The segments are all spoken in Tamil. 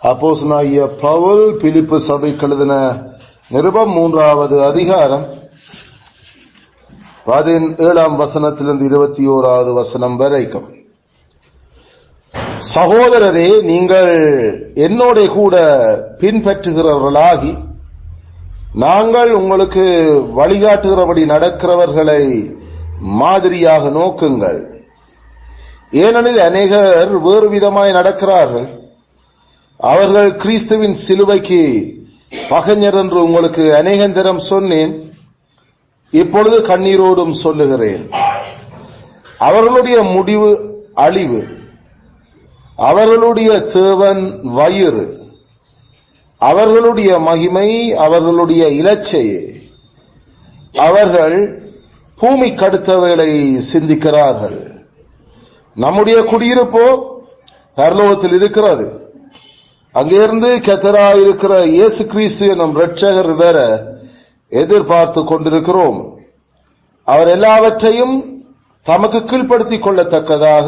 அப்போஸ்தலனாகிய பவுல் பிலிப்பு சபைக்கு எழுதின நிருபம் 3வது அதிகாரம் 17ஆம் வசனத்திலிருந்து 21வது வசனம் வரைக்கும். சகோதரரே, நீங்கள் என்னோட கூட பின்பற்றுகிறவர்களாகி நாங்கள் உங்களுக்கு வழிகாட்டுகிறபடி நடக்கிறவர்களை மாதிரியாக நோக்குங்கள். ஏனெனில் அநேகர் வேறு விதமாய் நடக்கிறார்கள். அவர்கள் கிறிஸ்துவின் சிலுவைக்கு பகைஞர் என்று உங்களுக்கு அநேகந்தரம் சொன்னேன். இப்பொழுது கண்ணீரோடும் சொல்லுகிறேன். அவர்களுடைய முடிவு அழிவு, அவர்களுடைய தேவன் வயிறு, அவர்களுடைய மகிமை அவர்களுடைய இலச்சையே. அவர்கள் பூமி கடுத்தவைகளை சிந்திக்கிறார்கள். நம்முடைய குடியிருப்போ பரலோகத்தில் இருக்கிறது. அங்கிருந்து கர்த்தராயிருக்கிற இயேசு கிறிஸ்து என்னும் இரட்சகர் வேற எதிர்பார்த்து கொண்டிருக்கிறோம். அவர் எல்லாவற்றையும் தமக்கு கீழ்ப்படுத்திக் கொள்ளத்தக்கதாக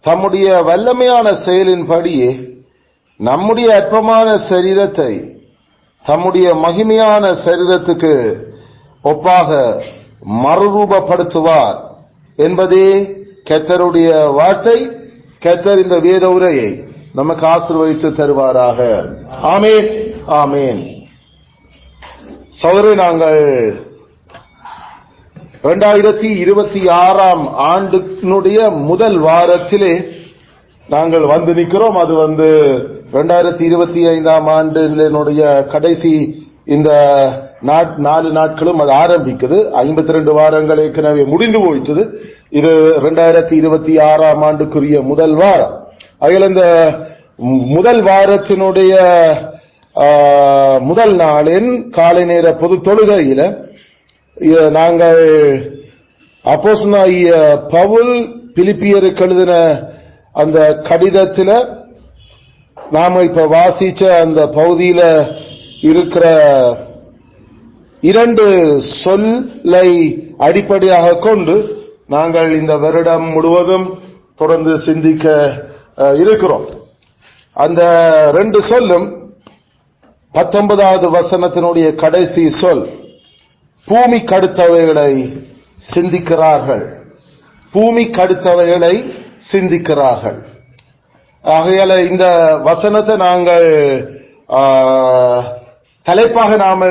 தம்முடைய வல்லமையான செயலின்படியே நம்முடைய அற்பமான சரீரத்தை தம்முடைய மகிமையான சரீரத்துக்கு ஒப்பாக மறுரூபப்படுத்துவார் என்பதே கர்த்தருடைய வார்த்தை. கர்த்தர் இந்த வேத உரையை நமக்கு ஆசீர்வதித்து தருவாராக. ஆமேன், ஆமேன். சகோதரரே, நாங்கள் 2026ஆம் ஆண்டினுடைய முதல் வாரத்திலே நாங்கள் வந்து நிற்கிறோம். அது 2025ஆம் ஆண்டினுடைய கடைசி இந்த 4 நாட்களும் அது ஆரம்பிக்குது. 52 வாரங்கள் ஏற்கனவே முடிந்து போயிட்டது. இது 2026ஆம் ஆண்டுக்குரிய முதல் வாரம். அதில் இந்த முதல் வாரத்தினுடைய முதல் நாளின் காலை நேர பொது தொழுகையில நாங்கள் அப்போஸ்தலனாகிய பவுல் பிலிப்பியருக்கு எழுதின அந்த கடிதத்தில் நாம இப்ப வாசிச்ச அந்த பகுதியில இருக்கிற 2 சொல்லை அடிப்படையாக கொண்டு நாங்கள் இந்த வருடம் முழுவதும் தொடர்ந்து சிந்திக்க இருக்கிறோம். அந்த 2 சொல்லும் 19வது வசனத்தினுடைய கடைசி சொல் பூமி கடுத்தவைகளை சிந்திக்கிறார்கள். பூமி கடுத்தவைகளை சிந்திக்கிறார்கள். ஆகையால இந்த வசனத்தை நாங்கள் தலைப்பாக நாம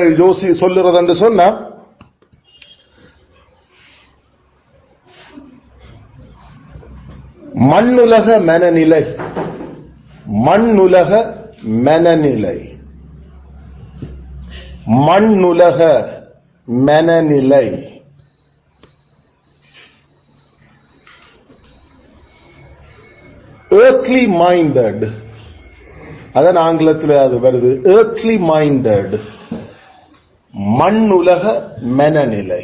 சொல்லுறது என்று சொன்ன மண்ணுலக மனநிலை. மண்ணுலக மனநிலை. மண்ணுலக மனநிலை. earthly minded, அதான் ஆங்கிலத்தில் அது வருது. earthly minded, மண்ணுலக மனநிலை.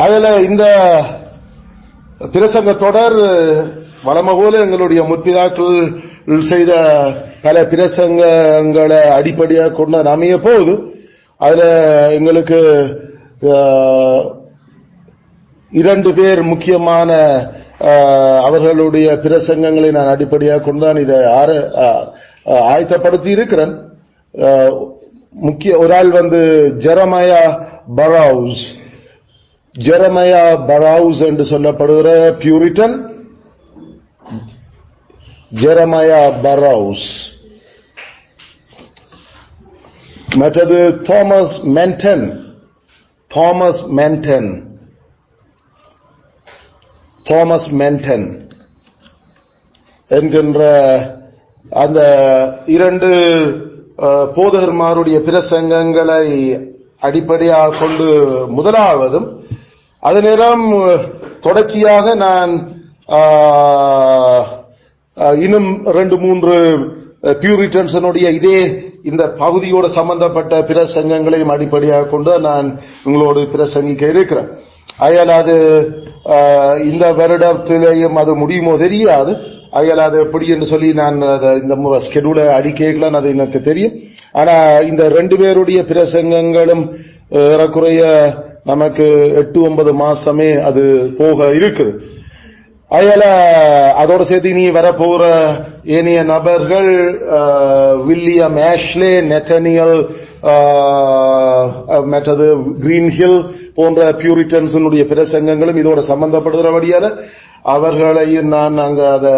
அதுல இந்த பிரசங்க தொடர் வளமை போல எங்களுடைய முற்பிதாக்கள் செய்த பல பிரசங்கங்களை அடிப்படையாக கொண்டு அமைய போகுது. அதுல எங்களுக்கு 2 பேர் முக்கியமான அவர்களுடைய பிரசங்கங்களை நான் அடிப்படையாக கொண்டுதான் இதை ஆயத்தப்படுத்தி இருக்கிறேன். ஒரு ஆள் ஜெரமையா பரவுஸ். ஜெரமையா பரவுஸ் என்று சொல்லப்படுகிற பியூரிட்டன் ஜெரமையா பரவுஸ். மற்றது Thomas Manton. Thomas Manton. Thomas Manton என்கின்ற அந்த 2 போதகர்மாருடைய பிரசங்கங்களை அடிப்படையாக கொண்டு முதலாவதும் அதே நேரம் தொடர்ச்சியாக நான் இன்னும் 2-3 பியூரிட்டன்ஸனுடைய இதே இந்த பகுதியோடு சம்பந்தப்பட்ட பிரசங்கங்களையும் அடிப்படையாக கொண்டு நான் உங்களோடு பிரசங்கிக்க இருக்கிறேன். அயல் அது இந்த வருடத்திலேயும் அது முடியுமோ தெரியாது. அயல் அது எப்படி என்று சொல்லி நான் இந்த ஸ்கெடியூலை அடிக்கலாம், அது எனக்கு தெரியும். ஆனா இந்த 2 பேருடைய பிரசங்கங்களும் ஏறக்குறைய நமக்கு 8-9 மாசமே அது போக இருக்குது. அயல அதோட சேர்த்து நீ வரப்போற ஏனைய நபர்கள் வில்லியம் ஆஷ்லே, நெத்தனியல், மற்றது கிரீன்ஹில் போன்ற பியூரிட்டன்ஸினுடைய பிரசங்கங்களும் இதோட சம்பந்தப்படுகிறபடியால அவர்களையும் நான் அங்க அதை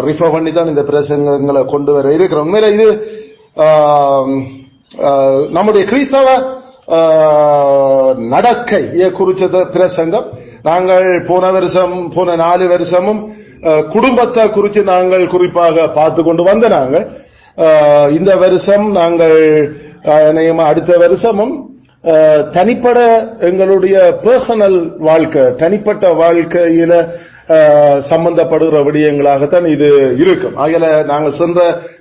ரிஃபர் பண்ணி தான் இந்த பிரசங்கங்களை கொண்டு வர இருக்கிறோம். உண்மையில இது நம்முடைய கிறிஸ்தவ நடக்கையை குறித்த பிரசங்கம். நாங்கள் போன 4 வருஷமும் குடும்பத்தை குறித்து நாங்கள் குறிப்பாக பார்த்து கொண்டு வந்த நாங்கள் இந்த வருஷம் நாங்கள் அடுத்த வருஷமும் தனிப்பட எங்களுடைய பர்சனல் வாழ்க்கை, தனிப்பட்ட வாழ்க்கையில சம்பந்தப்படுகிற விடயங்களாகத்தான் இது இருக்கும். ஆகல நாங்கள் சென்ற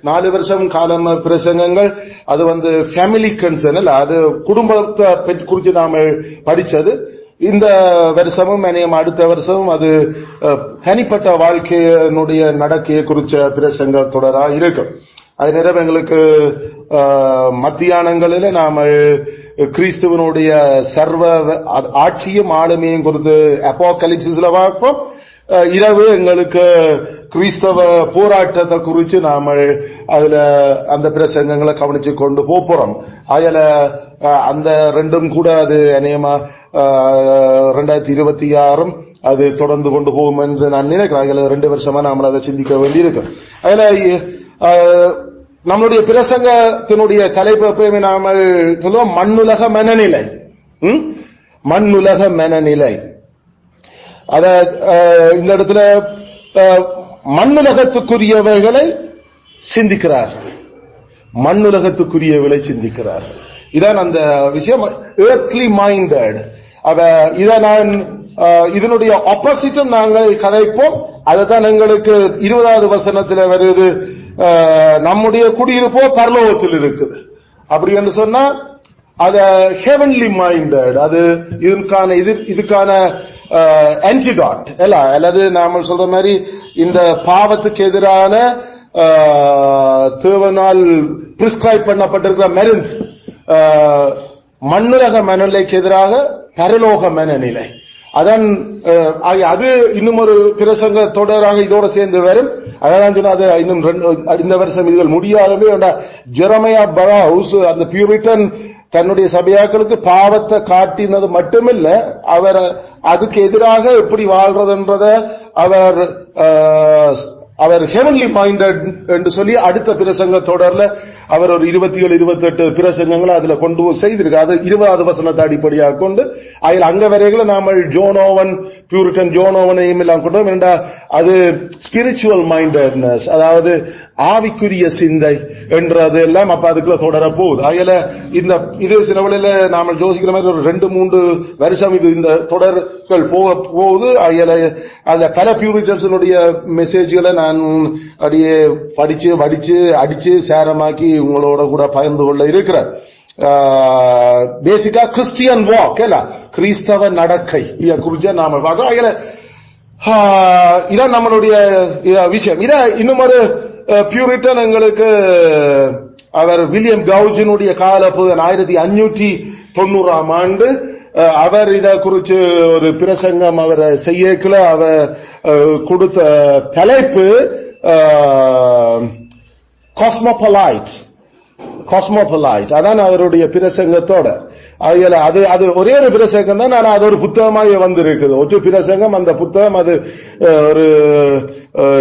4 வருஷம் காலம் பிரசங்கங்கள் அது ஃபேமிலி கன்சர்ன் அல்ல, அது குடும்பத்தை குறித்து நாம படிச்சது. இந்த வருஷமும் அடுத்த வருஷமும் அது தனிப்பட்ட வாழ்க்கையினுடைய நடக்கையை குறித்த பிரசங்க தொடரா இருக்கும். அது நேரம் எங்களுக்கு மத்தியானங்களில் நாம கிறிஸ்துவனுடைய சர்வ ஆட்சியும் ஆளுமையும் குறித்து அப்போகலிப்சிஸ்ல பார்ப்போம். இரவு எங்களுக்கு கிறிஸ்தவ போராட்டத்தை குறித்து நாம அதுல அந்த பிரசங்கங்களை கவனிச்சு கொண்டு போறோம். அதுல அந்த ரெண்டும் கூட அது அநேகமா 2026 அது தொடர்ந்து கொண்டு போகும் என்று நான் நினைக்கிறேன். அதுல 2 வருஷமா நாம அதை சிந்திக்க வேண்டியிருக்கும். அதுல நம்மளுடைய பிரசங்கத்தினுடைய தலைப்பு எப்பயுமே நாம சொல்லுவோம் மண்ணுலக மனநிலை. மண்ணுலக மனநிலை. அத இந்த இடத்துல மண்ணுலகத்துக்குரியவைகளை சிந்திக்கிறார்கள், மண்ணுலகத்துக்குரியவர்களை சிந்திக்கிறார்கள். இதான் அந்த விஷயம், earthly minded. இதை நான் இதனுடைய ஆப்போசிட்டும் நாங்கள் கதைப்போம். அதுதான் எங்களுக்கு 20வது வசனத்தில் வருது, நம்முடைய குடியிருப்போ பரலோகத்தில் இருக்குது. அப்படி என்று சொன்னா அது ஹெவன்லி மைண்டட், அது இதுக்கான ஆன்டிடாட் அல்லது நாம சொல்ற மாதிரி இந்த பாவத்துக்கு எதிரான தேவனால் பிரிஸ்கிரைப் பண்ணப்பட்டிருக்கிற மெரின்ஸ், மண்ணுலக மனநிலைக்கு எதிராக பரலோக மனநிலை. அதான் அது இன்னும் ஒரு பிரசங்க தொடராக இதோட சேர்ந்து வரும். அதான் சொன்னா அது இன்னும் இந்த வருஷம் இதுகள் முடியாதவே ஜெரமையா பரவுஸ் அந்த பியூரிட்டன் தன்னுடைய சபையாக்களுக்கு பாவத்தை காட்டினது மட்டுமில்ல, அவர் அதுக்கு எதிராக எப்படி வாழ்றதுன்றத அவர் ஹெவன்லி மைண்டட் என்று சொல்லி அடுத்த பிரசங்க தொடர்ல அவர் ஒரு 27-28 பிரசங்கங்களை அதுல கொண்டு செய்திருக்காரு. அது 20வது வசனத்தை அடிப்படையாக கொண்டு அதில் அங்க வரைகளை நாம ஜோனோவன் பியூரிட்டன் ஜோனோவனையும் எல்லாம் கொண்டு அது ஸ்பிரிச்சுவல் மைண்டட்னஸ், அதாவது ஆவிக்குரிய சிந்தை என்றது எல்லாம் அப்ப அதுக்குள்ள தொடர போகுது. அதில் இது சில வழியில நாம யோசிக்கிற மாதிரி ஒரு 2-3 வருஷம் இது இந்த தொடர்கள் போகுது. அதுல பல பியூரிட்டன்ஸினுடைய மெசேஜ்களை நான் அப்படியே படிச்சு வடிச்சு அடிச்சு சேரமாக்கி உங்களோட கூட பகிர்ந்து கொள்ள இருக்கிறேன். பேசிக்கா கிறிஸ்டியன் வாக் கிறிஸ்தவ நடக்கை குறிச்ச நாம பார்க்க. இதான் நம்மளுடைய விஷயம். இத இன்னும் ஒரு பியூரிட்டன் எங்களுக்கு அவர் வில்லியம் கவுஜினுடைய காலப்போது 1590ஆம் ஆண்டு அவர் இத குறிச்சு ஒரு பிரசங்கம் அவர் செய்யக்குள்ள அவர் கொடுத்த தலைப்பு காஸ்மோபொலைட். அதான் அவருடைய பிரசங்கத்தோட அது ஒரே ஒரு பிரசங்கம் தான். நான் அது ஒரு புத்தகமாக வந்திருக்குது, ஒரு பிரசங்கம். அந்த புத்தகம் அது ஒரு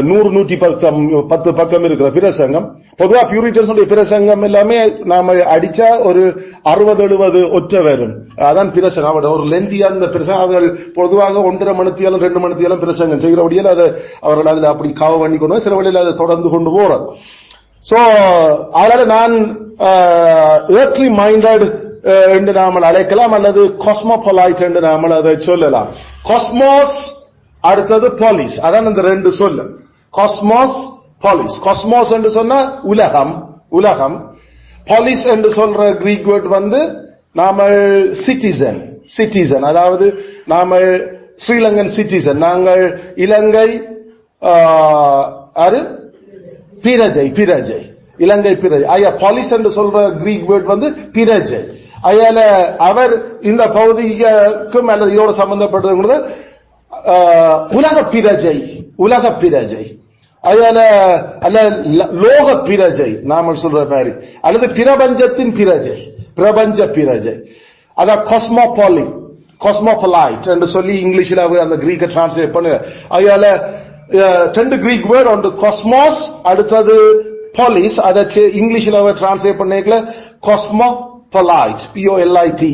100-110 பக்கம் இருக்கிற பிரசங்கம். பொதுவா பியூரிட்டன்ஸ் பிரசங்கம் எல்லாமே நாம அடிச்சா ஒரு 60-70 ஒற்றை வரும். அதான் பிரசங்கம். ஒரு லெந்தியா அந்த பிரசங்கம் அவர்கள் பொதுவாக 1.5 மணித்தியாலும் 2 மணித்தியாலும் பிரசங்கம் செய்கிறபடியால் அது அவர்கள் அதுல அப்படி காவ பண்ணி கொண்டு சில வழியில் அதை தொடர்ந்து கொண்டு போறது. சோ அதனால நான் earthly minded என்று நாமல் அழைக்கலாம், அல்லது காஸ்மோபொலைட் என்று நாமல் அதை சொல்லலாம். காஸ்மோஸ் அடுத்தது பாலிஸ், அதான் இந்த 2 சொல்லு. காஸ்மோஸ் பாலிஸ். காஸ்மோஸ் என்று சொன்னா உலகம். பாலிஸ் என்று சொல்ற கிரீக் வேர்ட் நாம சிட்டிசன், அதாவது நாம ஸ்ரீலங்கன் சிட்டிசன். நாங்கள் இலங்கை பிரஜை, இலங்கை பிரஜை. பாலிஸ் என்று சொல்ற கிரீக் வேர்ட் பிரஜை. அவர் இந்த பகுதிக்கும் அல்லது இதோட சம்பந்தப்பட்டது உலக பிரஜை, உலக பிரஜை, அதனால அல்ல லோக பிரஜை நாம சொல்ற மாதிரி, அல்லது பிரபஞ்சத்தின் பிரஜை, பிரபஞ்ச பிரஜை, அதான் காஸ்மோபாலி, காஸ்மோபொலைட் என்று சொல்லி இங்கிலீஷ்ல அந்த கிரீக்க டிரான்ஸ்லேட் பண்ணு. அதனால ரெண்டு கிரீக் வேர்ட், ஒன்று காஸ்மாஸ், அடுத்தது பாலிஸ். அதை இங்கிலீஷ்ல டிரான்ஸ்லேட் பண்ணிக்கல காஸ்மோபொலைட், POLITE,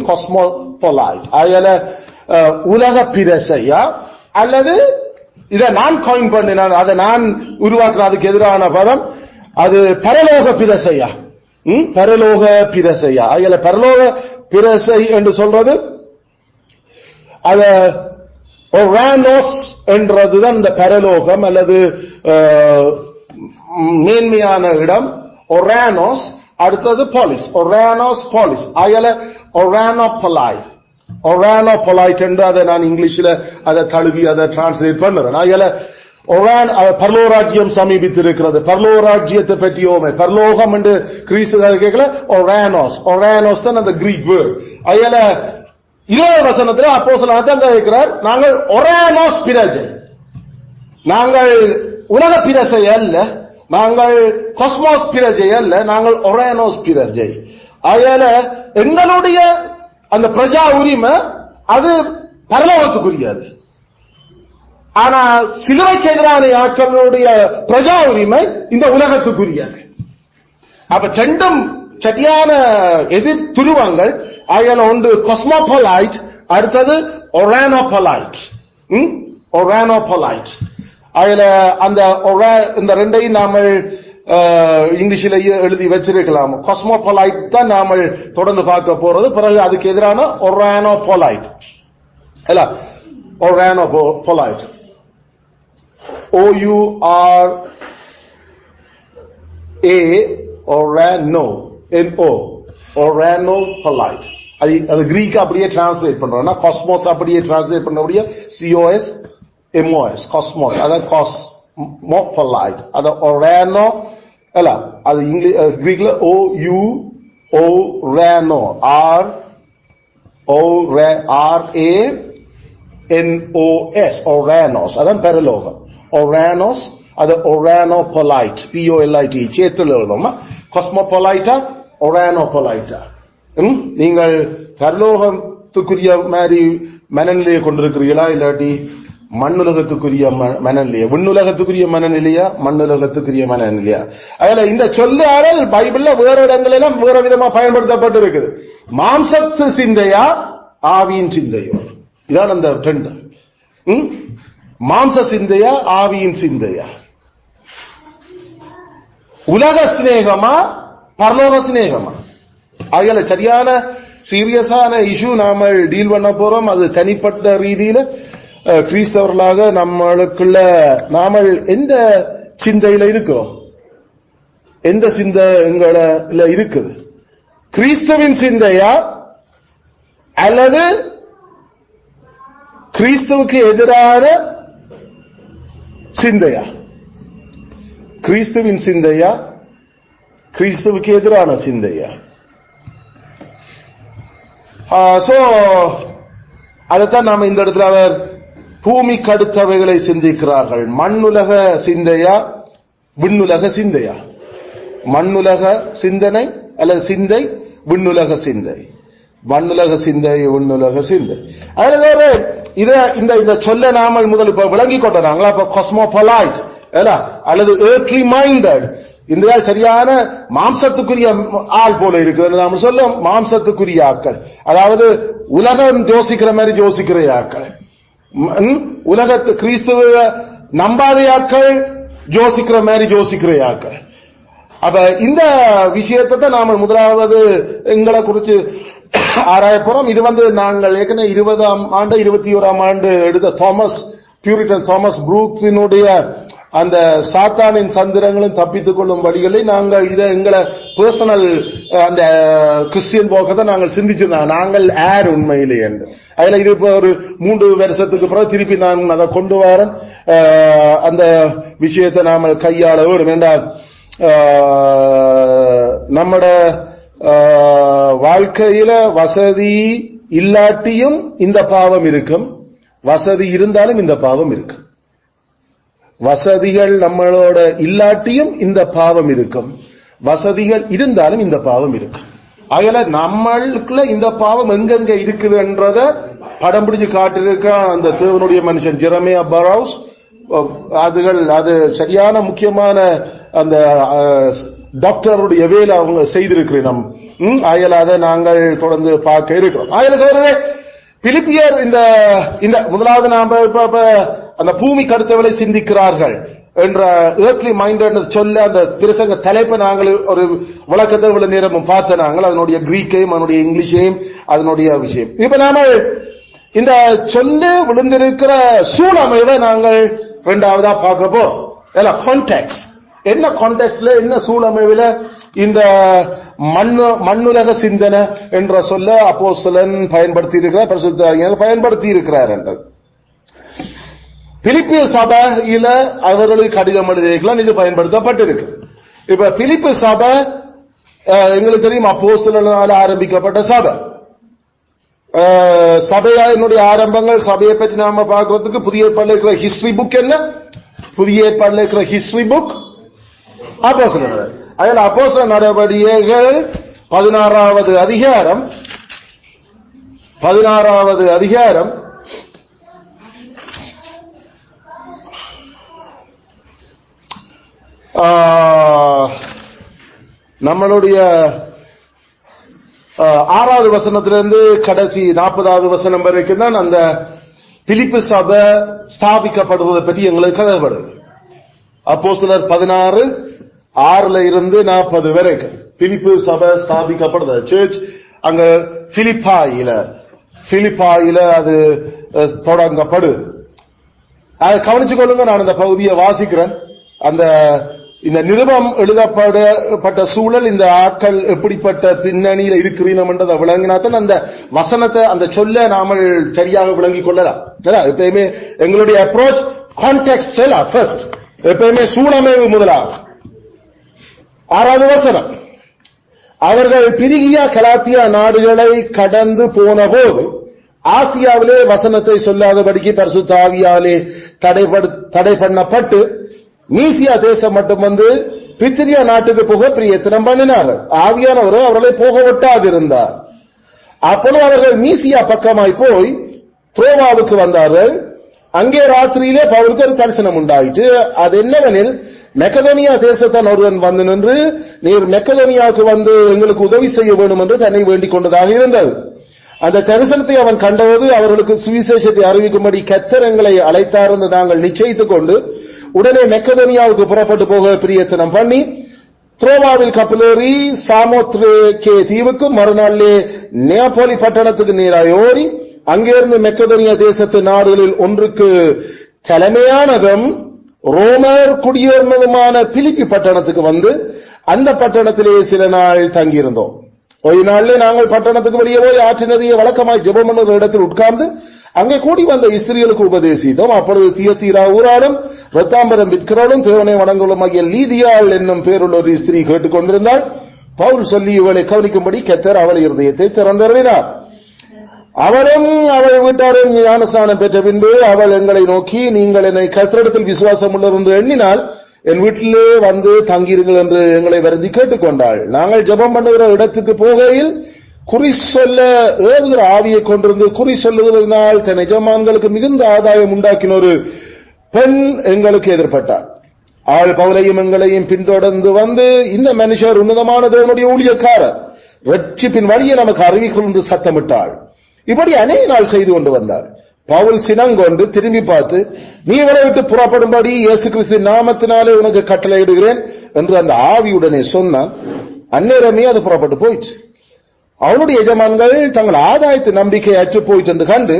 காஸ்மோபொலைட். அதனால உலக பிரசையா, அல்லது இதை நான் காயின் பண்ணினான், அதை நான் உருவாக்குற அதுக்கு எதிரான பதம், அது பரலோக பிரசையா, பரலோக பிரசையா. அதனால பரலோக பிரசை என்று சொல்றது அத ஒரானோஸ் என்றதுதான் இந்த பரலோகம் அல்லது மேன்மையான இடம். ஒரானோஸ், அடுத்தது பாலிஸ், ஒரானோஸ் பாலிஸ். அதனால ஒரானோபொலைட், ஒரானோபொலைட் என்று அதை நான் இங்கிலீஷ்ல அதை தழுவி அதை டிரான்ஸ்லேட் பண்ணுறேன். அதனால பரலோராஜ்யம் சமீபித்திருக்கிறது, பரலோராஜ்யத்தை பற்றியோமே, பரலோகம் என்று கிறிஸ்து கேட்கல, ஒரானோஸ், ஒரானோஸ் தான் அந்த கிரீக் வேர்ட். அதனால 20 வசனத்துல அப்போஸ்தலன் கேட்கிறார், நாங்கள் ஒரானோஸ் பிரஜை, நாங்கள் உலக பிரஜை அல்ல, நாங்கள் காஸ்மோஸ் பிரஜை அல்ல, நாங்கள் ஒரானோஸ் பிரஜை. அதனால எங்களுடைய அந்த பிரஜா உரிமை அது பரலோகத்துக்குரியது. ஆனா சிலுவைக்கு எதிரான ஆட்களுடைய பிரஜா உரிமை இந்த உலகத்துக்குரியது. அப்ப ரெண்டும் சரியான எதிர் துருவங்கள். ஆகையால ஒன்று காஸ்மோபொலைட், அடுத்தது ஒரானோபொலைட், ஒரானோபொலைட். அதுல அந்த இந்த ரெண்டையும் நாம இங்கிலீஷிலேயே எழுதி வச்சிருக்கலாம். காஸ்மோபொலைட் தான் நாம தொடர்ந்து பார்க்க போறது. பிறகு அதுக்கு எதிரான ஒரானோபொலைட், இல்ல ஒரானோபொலைட், OURANO, NO, ஒரானோபொலைட். அது கிரீக் அப்படியே டிரான்ஸ்லேட் பண்றோம்னா, காஸ்மோஸ் அப்படியே டிரான்ஸ்லேட் பண்ணக்கூடிய COSMOS, காஸ்மோஸ், அதான் காஸ்மோபொலைட். அது ஒரானோ அல்ல, அது கிரீக்ல OURANO, RANOS, ஒரானோஸ், அதான் பரலோகம். ஒரானோஸ், அது ஒரானோபொலைட், POLITE சேர்த்துல எழுதோமா. காஸ்மோபொலைட்டா ஒரானோபொலைட்டா. நீங்கள் பரலோகத்துக்குரிய மாதிரி மனநிலையை கொண்டிருக்கிறீர்களா, இல்லாட்டி மண்ணுலகத்துக்குரிய மனநிலையா, விண்ணுலகத்துக்குரிய மனநிலையா, மண்ணுலகத்துக்குரிய மனநிலையா? அதனால இந்த சொல்லாடல் பைபிள்ல வேற இடங்களெல்லாம் வேற விதமா பயன்படுத்தப்பட்டு இருக்குது. மாம்சத்து சிந்தையா, ஆவியின் சிந்தையோ, இதான் அந்த ட்ரெண்ட். மாம்ச சிந்தையா, ஆவியின் சிந்தையா, உலக சிநேகமா, பரலோக சிநேகமா? ஆகையால சரியான சீரியஸான இஷ்யூ நாம டீல் பண்ண போறோம். அது தனிப்பட்ட ரீதியில கிறிஸ்தவர்களாக நம்மளுக்குள்ள நாம எந்த சிந்தையில இருக்கிறோம், எந்த சிந்தை எங்கள இருக்குது? கிறிஸ்துவின் சிந்தையா, அல்லது கிறிஸ்துவுக்கு எதிரான சிந்தையா? கிறிஸ்துவின் சிந்தையா, கிறிஸ்துவுக்கு எதிரான சிந்தையா? அதைத்தான் நாம இந்த இடத்துல அவர் பூமிக்கு அடுத்தவைகளை சிந்திக்கிறார்கள். மண்ணுலக சிந்தையா, விண்ணுலக சிந்தையா? மண்ணுலக சிந்தனை அல்லது சிந்தை, விண்ணுலக சிந்தை, மண்ணுலக சிந்தை, விண்ணுலக சிந்தை. அதனால இந்த சொல்ல நாம முதல் விளங்கி கொண்டாங்களா? காஸ்மோபொலைட் அல்லது earthly minded, இந்த சரியான மாம்சத்துக்குரிய ஆள் போல இருக்குது நாம சொல்ல. மாம்சத்துக்குரிய ஆக்கள், அதாவது உலகம் யோசிக்கிற மாதிரி யோசிக்கிற ஆக்கள், உலகத்து கிறிஸ்துவ நம்பாத ஆக்கள் யோசிக்கிற மாதிரி யோசிக்கிற ஆக்கள். அப்ப இந்த விஷயத்தை தான் நாம முதலாவது எங்களை குறிச்சு ஆராய போறோம். இது நாங்கள் ஏற்கனவே 20ஆம் ஆண்டு 21ஆம் ஆண்டு எடுத்த பியூரிட்டன் தாமஸ் புரூக்ஸினுடைய அந்த சாத்தானின் தந்திரங்களும் தப்பித்துக் கொள்ளும் வழிகளை நாங்கள் இதை எங்களை பர்சனல் அந்த கிறிஸ்டியன் போக்கத்தை நாங்கள் சிந்திச்சிருந்தோம். நாங்கள் ஏர் உண்மையிலே என்று. அதுல இது இப்போ ஒரு 3 வருஷத்துக்கு பிறகு திருப்பி நான் அதை கொண்டு வரேன். அந்த விஷயத்தை நாம கையாள வேண்டாம். நம்மட வாழ்க்கையில வசதி இல்லாட்டியும் இந்த பாவம் இருக்கும், வசதி இருந்தாலும் இந்த பாவம் இருக்கு. வசதிகள் நம்மளோட இல்லாட்டியும் இந்த பாவம் இருக்கும். வசதிகள் இருந்தாலும் இந்த பாவம் இருக்கு. அதனால நம்மளுக்குள்ள இந்த பாவம் எங்கெங்க இருக்குதுன்றத படம் பிடிச்சு காட்டிருக்க அந்த தேவனுடைய மனுஷன் ஜெரமியா பரவுஸ். அது சரியான முக்கியமான அந்த டாக்டருடைய வேலை அவங்க செய்திருக்கிறோம். அதை நாங்கள் தொடர்ந்து பார்க்க இருக்கிறோம். பிலிப்பியர் இந்த முதலாவது நாம அந்த பூமி கருத்தவளை சிந்திக்கிறார்கள் என்ற ஏர்த்லி மைண்டட் சொல்ல அந்த பிரசங்க தலைப்பை நாங்கள் ஒரு விளக்கத்தை இவ்வளவு நேரமும் பார்த்த நாங்கள் அதனுடைய கிரீக்கையும் அதனுடைய இங்கிலீஷையும் அதனுடைய விஷயம். இப்ப நாம இந்த சொல்ல விழுந்திருக்கிற சூழமைவை நாங்கள் இரண்டாவதா பார்க்க போறோம். கான்டெக்ஸ்ட் என்ன, கான்டெக்ட்ல என்ன சூழமைவில் இந்த மண்ணுலக சிந்தனை என்ற சொல்ல அப்போஸ்தலன் பயன்படுத்தி இருக்கிறார், பரிசுத்த ஆவியானவர் பயன்படுத்தி இருக்கிறார் என்றது. பிலிப்பிய சபையில அவர்களுக்கு கடிதம் எழுதியிருக்கலாம், இது பயன்படுத்தப்பட்டிருக்கு. இப்ப பிலிப்பு சபை எங்களுக்கு தெரியும் அப்போஸ்தலனால ஆரம்பிக்கப்பட்ட சபை. சபையினுடைய ஆரம்பங்கள், சபையை பற்றி நாம பார்க்கறதுக்கு புதிய ஏற்பாடுல இருக்கிற ஹிஸ்டரி புக் என்ன? புதிய ஏற்பாடுல இருக்கிற ஹிஸ்டரி புக் அப்போஸ்தலர். அதில் அப்போஸ்தலர் நடவடிக்கைகள் 16வது அதிகாரம் நம்மளுடைய 6வது வசனத்திலிருந்து கடைசி 40வது வசனம் வரைக்கும் தான் அந்த பிலிப்பு சபை ஸ்தாபிக்கப்படுவதை பற்றி எங்களுக்கு கதைப்படுது. அப்போஸ்தலர் 16:6 இருந்து 40 வரைக்கும் பிலிப்பு சபை ஸ்தாபிக்கப்படுது. சர்ச் அங்க பிலிப்பாயில அது தொடங்கப்படுது. அதை கவனிச்சு கொள்ளுங்க. நான் அந்த பகுதியை வாசிக்கிறேன். இந்த நிருபம் எழுதப்பட்ட சூழல், இந்த ஆட்கள் எப்படிப்பட்ட பின்னணியில் இருக்கிறோம் என்றதை விளங்கினாத்தான் அந்த வசனத்தை அந்த சொல்ல நாம சரியாக விளங்கிக் கொள்ளலாம். எப்பயுமே எங்களுடைய அப்ரோச் கான்டெக்ஸ்ட் ஃபர்ஸ்ட், எப்பயுமே சூழமைவு முதலாகும். 6வது வசனம், அவர்கள் பிரிகியா கலாத்தியா நாடுகளை கடந்து போன போது ஆசியாவிலே வசனத்தை சொல்லாதபடிக்கு பரிசுத்த ஆவியாலே தடை பண்ணப்பட்டு மீசியா தேசம் மட்டும் வந்து பித்திரியா நாட்டுக்கு போக பிரயத்தனம் பண்ணினார்கள். ஆவியானவரோ அவர்களை போக விட்டாதிருந்தார். அப்பொழுது அவர்கள் மீசியா பக்கமாய் போய் த்ரோவாவுக்கு வந்தார்கள். அங்கே ராத்திரியிலே பவுலுக்கு ஒரு தரிசனம் உண்டாயிற்று. அது என்னவெனில், மெக்கதோனியா தேசத்தான் ஒருவன் வந்து நின்று, நீர் மெக்கதோனியாவுக்கு வந்து எங்களுக்கு உதவி செய்ய வேண்டும் என்று தன்னை வேண்டிக் கொண்டதாக இருந்தது. அந்த தரிசனத்தை அவன் கண்டபோது அவர்களுக்கு சுவிசேஷத்தை அறிவிக்கும்படி கர்த்தர் எங்களை அழைத்தார் என்று நாங்கள் நிச்சயித்துக் கொண்டு உடனே மெக்கதோனியாவுக்கு புறப்பட்டு போக பிரயத்தனம் பண்ணி த்ரோவாவில் கப்பலேறி சாமோத்ரேக்கே தீவுக்கு மறுநாளிலே நேபாளி பட்டணத்துக்கு நேராய் ஓடி அங்கிருந்து மெக்கதோனியா தேசத்து நாடுகளில் ஒன்றுக்கு தலைமையானதும் ரோமர் குடியேறினதுமான பிலிப்பி பட்டணத்துக்கு வந்து அந்த பட்டணத்திலே சில நாள் தங்கியிருந்தோம். ஒரு நாளிலே நாங்கள் பட்டணத்துக்கு வெளியே போய் ஆற்றினறிய வழக்கமாய் ஜெபம் பண்ணுற இடத்தில் உட்கார்ந்து அங்கே கூடி வந்த இஸ்ரேலுக்கு உபதேசித்தோம். அப்பொழுது தியத்தீரா ஊராலும் ரத்தாம்பரம் விற்கிறவளும் தேவனை வணங்குவளும் ஆகிய லீதியாள் என்னும் பேருள்ள ஒரு ஸ்திரீ கேட்டுக் கொண்டிருந்தாள். பவுல் சொல்லி இவளை கவனிக்கும்படி கர்த்தர் அவள் இருதயத்தை திறந்தறினார். அவளும் அவள் வீட்டாரும் ஞானஸ்நானம் பெற்ற பின்பு அவள் எங்களை நோக்கி, நீங்கள் என்னை கர்த்தரிடத்தில் விசுவாசம் உள்ளவர் என்று எண்ணினால் என் வீட்டிலே வந்து தங்கியிருங்கள் என்று எங்களை வருந்தி கேட்டுக்கொண்டாள். நாங்கள் ஜெபம் பண்ணுகிற இடத்துக்கு போகையில் குறி சொல்ல ஏவுகிற ஆவியை கொண்டிருந்து குறி சொல்லுகிறதுனால் தன் எஜமான்களுக்கு மிகுந்த ஆதாயம் உண்டாக்கின ஒரு பெண் எங்களுக்கு எதிர்பட்டாள். அவள் பவுலையும் எங்களையும் பின்தொடர்ந்து வந்து, இந்த மனுஷர் உன்னதமான தேவனுடைய ஊழியக்காரர், ரட்சிப்பின் வழியை நமக்கு அறிவிக்கும் என்று சத்தமிட்டாள். இப்படி அநேக நாள் செய்து கொண்டு வந்தார். பவுல் சினங்கொண்டு திரும்பி பார்த்து, நீ இவரை விட்டு புறப்படும்படி இயேசு கிறிஸ்து நாமத்தினாலே உனக்கு கட்டளையிடுகிறேன் என்று அந்த ஆவியுடனே சொன்னான். அந்நேரமே அது புறப்பட்டு போயிடுச்சு. அவனுடைய எஜமான்கள் தங்கள் ஆதாயத்து நம்பிக்கை அற்று போயிட்டு என்று கண்டு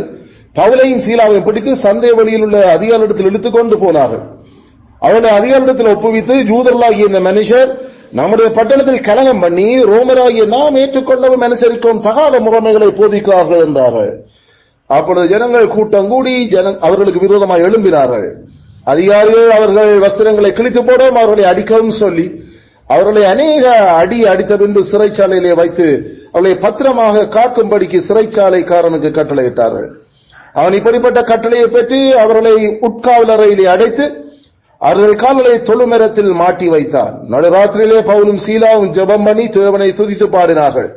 பவுலையும் சீலாவையும் பிடித்து சந்தை வழியில் உள்ள அதிகாரிடத்தில் இழுத்துக் கொண்டு போனார்கள். அவனை அதிகாரிடத்தில் ஒப்புவித்து, யூதர்களாகிய இந்த மனுஷர் நம்முடைய பட்டணத்தில் கலகம் பண்ணி ரோமராகிய நாம் ஏற்றுக்கொள்ளவும் அனுசரிக்கும் தகாத முறைமைகளை போதிக்கிறார்கள் என்றார்கள். அப்பொழுது ஜனங்கள் கூட்டம் கூடி அவர்களுக்கு விரோதமாக எழும்பினார்கள். அதிகாரிகள் அவர்கள் வஸ்திரங்களை கிழித்து போடவும் அவர்களை அடிக்கவும் சொல்லி அவர்களை அநேக அடித்த பின்பு சிறைச்சாலையிலே வைத்து அவர்களை பத்திரமாக காக்கும்படிக்கு சிறைச்சாலைக்காரனுக்கு கட்டளையிட்டார்கள். அவன் இப்படிப்பட்ட கட்டளையை பெற்று அவர்களை உட்காவலறையிலே அடைத்து அவர்கள் கால்களை தொழுமரத்தில் மாட்டி வைத்தான். நடுராத்திரியிலே பவுலும் சீலாவும் ஜெபம் பண்ணி தேவனை துதித்து பாடினார்கள்.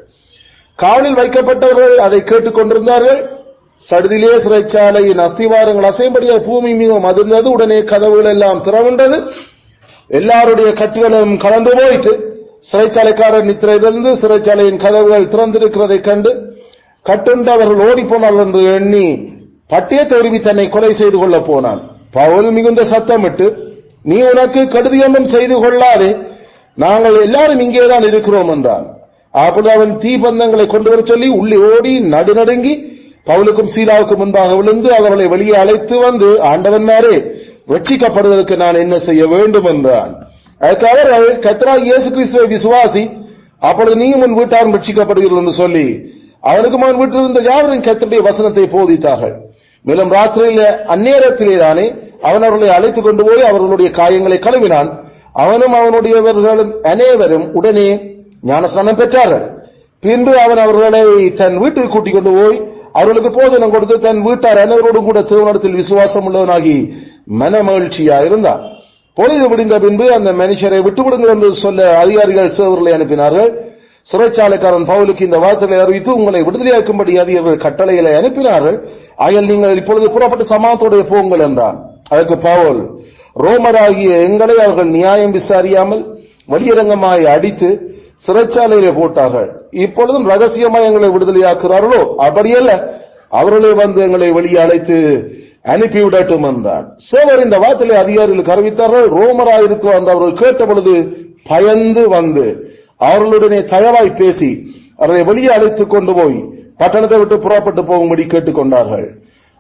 காவலில் வைக்கப்பட்டவர்கள் அதை கேட்டுக் கொண்டிருந்தார்கள். சடுதிலே சிறைச்சாலையின் அஸ்திவாரங்கள் அசையும்படியாக பூமி மிகவும் அதிர்ந்தது. உடனே கதவுகள் எல்லாம் திறவுண்டது. எல்லாருடைய கட்டுகளும் கலந்து போயிட்டு சிறைச்சாலைக்காரர் நித்திரையிலிருந்து சிறைச்சாலையின் கதவுகள் திறந்திருக்கிறதை கண்டு கட்டுண்டவர்கள் ஓடிப்போனார்கள் என்று எண்ணி பட்டியத்தை உருவி தன்னை கொலை செய்து கொள்ள போனான். பவுல் மிகுந்த சத்தமிட்டு, நீ உனக்கு கடுதி ஒன்றும் செய்து கொள்ளாதே, நாங்கள் எல்லாரும் இங்கேதான் இருக்கிறோம் என்றான். அப்போது அவன் தீபந்தங்களை கொண்டு வர சொல்லி உள்ளே ஓடி நடுநடுங்கி பவுலுக்கும் சீலாவுக்கும் முன்பாக விழுந்து அவர்களை வெளியே அழைத்து வந்து, ஆண்டவன்மாரே, ரட்சிக்கப்படுவதற்கு நான் என்ன செய்ய வேண்டும் என்றான். அதுக்கு அவர்கள், கர்த்தராகிய இயேசு கிறிஸ்துவை விசுவாசி, அப்பொழுது நீயும் உன் வீட்டாரும் ரட்சிக்கப்படுவீர்கள் என்று சொல்லி அவனுக்கு அவன் வீட்டில் இருந்த யாவரும் கர்த்தருடைய வசனத்தை போதித்தார்கள். மேலும் ராத்திரியில அந்நேரத்திலேதானே அவன் அவர்களை அழைத்துக் கொண்டு போய் அவர்களுடைய காயங்களை கழுவினான். அவனும் அவனுடையவர்களும் அனைவரும் உடனே ஞானஸ்நானம் பெற்றார்கள். பின்பு அவன் அவர்களை தன் வீட்டுக்கு கூட்டிக் கொண்டு போய் அவர்களுக்கு போதனம் கொடுத்து தன் வீட்டார் அனைவரோடும் கூட தேவனிடத்தில் விசுவாசம் உள்ளவனாகி மன மகிழ்ச்சியாயிருந்தான். பொழுது விடிந்த பின்பு அந்த மனுஷரை விட்டுவிடுங்கள் என்று சொல்ல அதிகாரிகள் சேவர்களை அனுப்பினார்கள். சிறைச்சாலைக்காரன் பவுலுக்கு இந்த வார்த்தைகளை அறிவித்து உங்களை விடுதலையாக்கும்படி அதிகாரிகள் கட்டளைகளை அனுப்பினார்கள். ஆகையால் நீங்கள் இப்பொழுது புறப்பட்டு சமாதத்தோடு போங்கள் என்றான். அதற்கு பவுல், ரோமராகிய எங்களை அவர்கள் நியாயம் விசாரியாமல் வெளியரங்கமாய் அடித்து சிறைச்சாலையிலே போட்டார்கள். இப்பொழுதும் ரகசியமாய் எங்களை விடுதலையாக்குறார்களோ? அப்படியல்ல, அவர்களே வந்து எங்களை வெளியே அழைத்து அனுப்பிவிடட்டும் என்றான். சேவர் இந்த வார்த்தையை அதிகாரிகளுக்கு அறிவித்தார்கள். ரோமராயிருக்க அவர்கள் கேட்ட பொழுது பயந்து வந்து அவர்களுடனே தயவாய் பேசி அவர்களை வெளியே அழைத்துக் கொண்டு போய் பட்டணத்தை விட்டு புறப்பட்டு போகும்படி கேட்டுக்கொண்டார்கள்.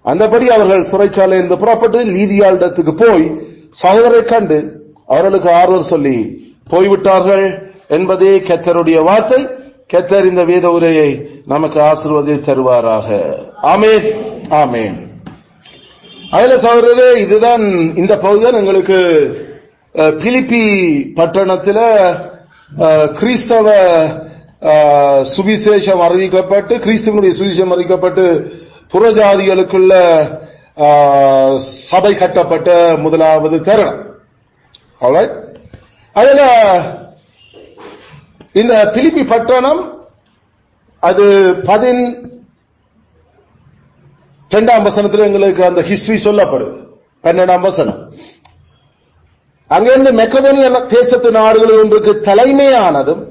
அந்தபடி அவர்கள் சிறைச்சாலையிலிருந்து புறப்பட்டு லீதியாளிடத்துக்கு போய் சகோதரரை கண்டு அவர்களுக்கு ஆறுதல் சொல்லி போய்விட்டார்கள் என்பதே கர்த்தருடைய வார்த்தை. கர்த்தர் இந்த வேத உரையை நமக்கு ஆசீர்வதித்து தருவாராக. ஆமென், ஆமென். அதில் சகோதரரே, இதுதான் இந்த பகுதிதான் எங்களுக்கு பிலிப்பி பட்டணத்தில் கிறிஸ்தவ சுவிசேஷம் அறிவிக்கப்பட்டு, கிறிஸ்துவனுடைய சுவிசேஷம் அறிவிக்கப்பட்டு புறஜாதிகளுக்குள்ள சபை கட்டப்பட்ட முதலாவது தருணம். அதுல இந்த பிலிப்பி பட்டணம் அது 12ஆம் வசனத்தில் எங்களுக்கு அந்த ஹிஸ்டரி சொல்லப்படுது. 12ஆம் வசனம். அங்கிருந்து மெக்கதோனியா தேசத்து நாடுகளில் ஒன்றுக்கு தலைமையானதும்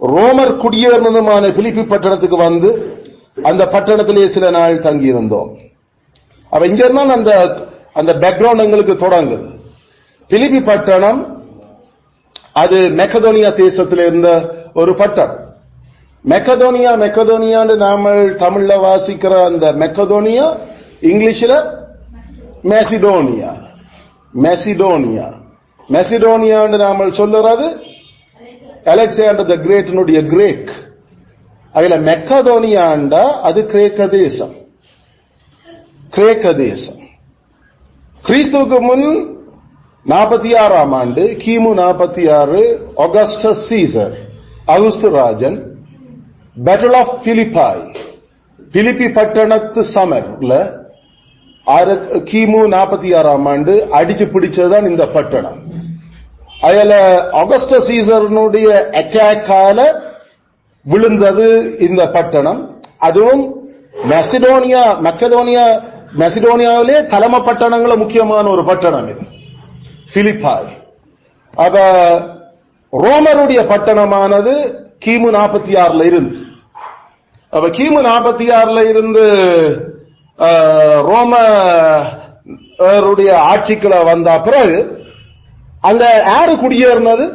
ரோமர் குடியேறினதுமான பிலிப்பி பட்டணத்துக்கு வந்து அந்த பட்டணத்திலே சில நாள் தங்கியிருந்தோம். அப்ப இங்க இருந்தால் அந்த பேக்ரவுண்ட் எங்களுக்கு தொடங்குது. பிலிப்பி பட்டணம் அது மெக்கதோனியா தேசத்தில் இருந்த ஒரு பட்டணம். மெக்கதோனியான்னு நாம தமிழ்ல வாசிக்கிற அந்த மெக்கதோனியா இங்கிலீஷ்ல மெசிடோனியான்னு நாம சொல்லுறது அலெக்சாண்டர் த கிரேட்னுடைய கிரேக். அதுல மெக்கதோனியாண்டா அது கிரேக்க தேசம். கிறிஸ்துவுக்கு முன் 46ஆம் ஆண்டு கிமு 46 ஆகஸ்டஸ் சீசர் அகுஸ்து ராஜன் பேட்டில் ஆஃப் பிலிப்பி பட்டணத்து சமர்ல கிமு 46ஆம் ஆண்டு அடிச்சு பிடிச்சதுதான் இந்த பட்டணம். அதுல ஆகஸ்டஸ் சீசருடைய அட்டாக்கால விழுந்தது இந்த பட்டணம். அதுவும் மெசிடோனியாவிலே தலைமை பட்டணங்கள முக்கியமான ஒரு பட்டணம் இது பிலிப்பாய். அப்ப ரோமருடைய பட்டணமானது கிமு 46ல இருந்து, அப்ப கிமு 46ல இருந்து ரோமருடைய ஆட்சிக்குள்ள வந்த பிறகு அங்க யாரு குடியேறினது?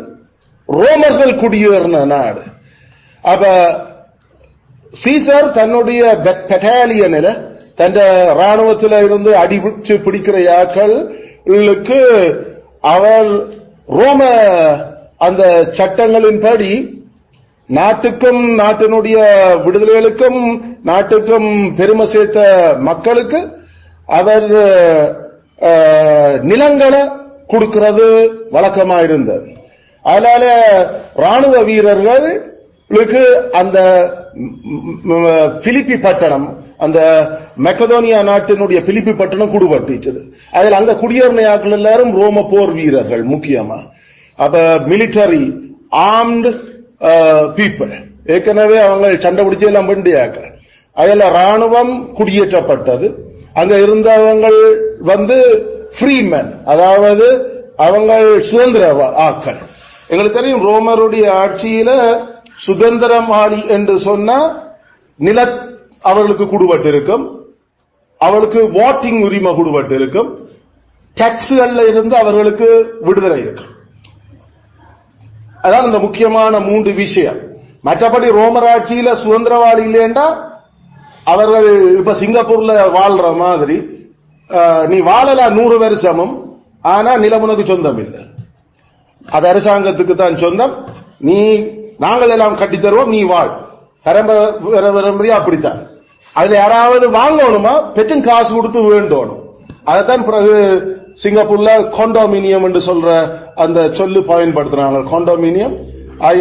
ரோமர்கள் குடியேறின நாடு. அப்ப சீசர் தன்னுடைய பெட்டாலியனில தன் ராணுவத்தில் இருந்து அடிபிடிச்சு பிடிக்கிற யாக்களுக்கு அவர் ரோம அந்த சட்டங்களின்படி நாட்டுக்கும் நாட்டினுடைய விடுதலைகளுக்கும் நாட்டுக்கும் பெருமை சேர்த்த மக்களுக்கு அவர் நிலங்களை கொடுக்கிறது வழக்கமாயிருந்தது. அதனால ராணுவ வீரர்களுக்கு அந்த பிலிப்பி பட்டணம், அந்த மெக்கதோனியா நாட்டினுடைய பிலிப்பி பட்டணம் குடுபட்டுச்சது. அதில் அங்க குடியேறினாக்கள் எல்லாரும் ரோம போர் வீரர்கள் முக்கியமா. அப்ப மிலிட்டரி ஆர்ம்டு பீப்புள், ஏற்கனவே அவங்க சண்டை பிடிச்சி எல்லாம் பண்ணியாக்கள். அதில் ராணுவம் குடியேற்றப்பட்டது. அங்க இருந்தவங்கள் ஃப்ரீமேன், அதாவது அவங்க சுதந்திர ஆக்கள். எங்களுக்கு தெரியும் ரோமருடைய ஆட்சியில சுதந்திரமாளி என்று சொன்னா நில அவர்களுக்கு குடுபட்டு இருக்கும், அவர்களுக்கு வாட்டிங் உரிமை குடுபட்டு இருக்கும், டாக்ஸ்கள்ல இருந்து அவர்களுக்கு விடுதலை இருக்கும். அதான் இந்த முக்கியமான 3 விஷயம். மற்றபடி ரோமர் ஆட்சியில சுதந்திரவாளி இல்லையென்றா அவர்கள் இப்ப சிங்கப்பூர்ல வாழ்ற மாதிரி நீ வாழலாம் 100 வருஷமும், ஆனா நிலம் உனக்கு சொந்தம் இல்லை, அது அரசாங்கத்துக்கு தான் சொந்தம். நாங்கள் எல்லாம் கட்டி தருவோம், நீ வாழ் பரம்பரையா அப்படித்தான். அதுல யாராவது வாங்கணுமா பெற்றும் காசு கொடுத்து வேண்டணும். அதைத்தான் பிறகு சிங்கப்பூர்ல காண்டோமினியம் என்று சொல்ற அந்த சொல்லு பயன்படுத்துறாங்க. காண்டோமினியம்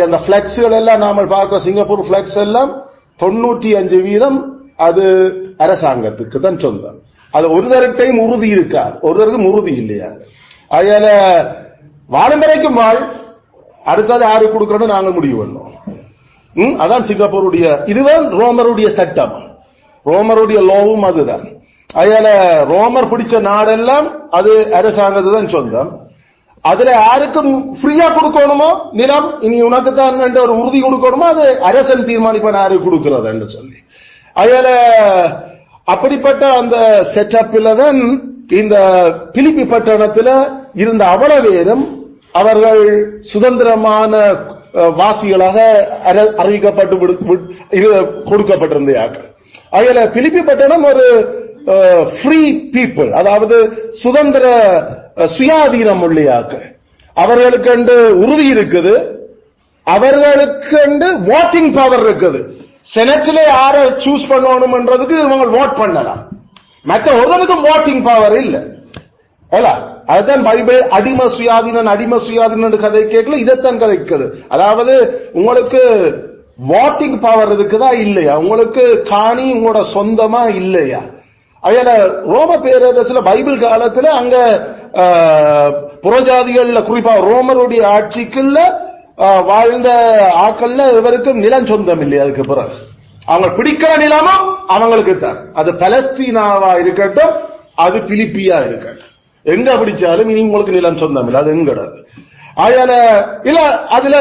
அந்த பிளக்ஸ்கள் எல்லாம் நாம பார்க்கிற சிங்கப்பூர் பிளக்ஸ் எல்லாம் 95% அது அரசாங்கத்துக்கு தான் சொந்தம். அது ஒருத்தருக்கையும் உறுதி இருக்காது, ஒருத்தருக்கும் உறுதி இல்லையா. அதனால வாழும் வரைக்கும் வாழ், அடுத்தது யாரு கொடுக்கறோம் நாங்கள் முடிவு பண்ணோம். அதான் சிங்கப்பூருடைய, இதுதான் ரோமருடைய சட்டம், ரோமருடைய லோவும் அதுதான். அதனால ரோமர் பிடிச்ச நாடெல்லாம் அது அரசாங்கத்து தான் சொந்தம். அதுல யாருக்கும் ஃப்ரீயா கொடுக்கணுமோ நிலம், இனி உனக்கு தான் என்ற ஒரு உறுதி கொடுக்கணுமோ அது அரசன் தீர்மானிப்பான் யாருக்கு கொடுக்கிறது என்று சொல்லி. அதனால அப்படிப்பட்ட அந்த செட்டப்பில் தான் இந்த பிலிப்பி பட்டணத்தில் இருந்த அவ்வளவு பேரும் அவர்கள் சுதந்திரமான வாசிகளாக அறிவிக்கப்பட்டு கொடுக்கப்பட்டிருந்தார்கள். அதனால பிலிப்பி பட்டணம் ஒரு ஃப்ரீ பீப்புள், அதாவது சுதந்திர சுயாதீனம் உள்ளியாக்கள். அவர்களுக்கு உறுதி இருக்குது, அவர்களுக்கு வாட்டிங் பவர் இருக்குது. செனட்ல யார சூஸ் பண்ணணும்ன்றதுக்கு இவங்க ஓட் பண்ணலாம், மற்ற ஒருவனுக்கும் வாட்டிங் பவர் இல்லை. அதுதான் பைபிள் அடிமை சுயாதீனம் கதை கேட்கல, இதைத்தான் கதைக்குது. அதாவது உங்களுக்கு வாட்டிங் பவர் இருக்குதா இல்லையா, உங்களுக்கு காணி உங்களோட சொந்தமா இல்லையா. அதனால ரோம பேரரசுல பைபிள் காலத்துல அங்க புறஜாதிகள்ல குறிப்பா ரோமருடைய ஆட்சிக்குள்ள வாழ்ந்த ஆக்கள்ல இவருக்கும் நிலம் சொந்தம் இல்லையா. அதுக்கு பிறகு அவங்க பிடிக்கிற நிலமும் அவங்களுக்கு தான், அது பலஸ்தீனாவா இருக்கட்டும் அது பிலிப்பியா இருக்கட்டும், எங்க பிடிச்சாலும் இனி உங்களுக்கு நிலம் சொந்தம் இல்லை, அது எங்கடாது. அதனால இல்ல அதுல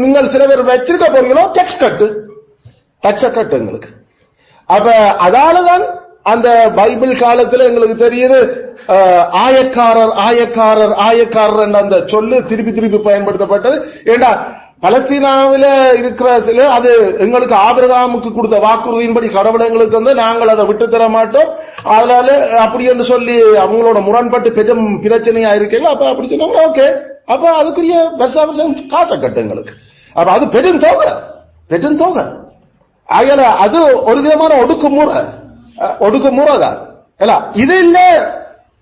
நீங்கள் சில பேர் வச்சிருக்க போறீங்களோ டெக்ஸ் கட்டு எங்களுக்கு. அப்ப அதாலதான் அந்த பைபிள் காலத்துல எங்களுக்கு தெரியுது ஆயக்காரர் அந்த சொல்லு திருப்பி பயன்படுத்தப்பட்டது. ஏண்டா பலஸ்தீனாவில இருக்கிற சில அது எங்களுக்கு ஆபிரகாமுக்கு கொடுத்த வாக்குறுதியின்படி கடவுள் எங்களுக்கு வந்து நாங்கள் அதை விட்டு தர மாட்டோம், அதனால அப்படி என்று சொல்லி அவங்களோட முரண்பட்டு பெரும் பிரச்சனையா இருக்கீங்க. அப்ப அப்படி சொன்னாங்க, ஓகே அப்ப அதுக்குரிய வருஷம் காசை கட்டு எங்களுக்கு. அப்ப அது பெரும் தொகை. ஆகல அது ஒரு விதமான ஒடுக்குமுறை தான். இது இல்ல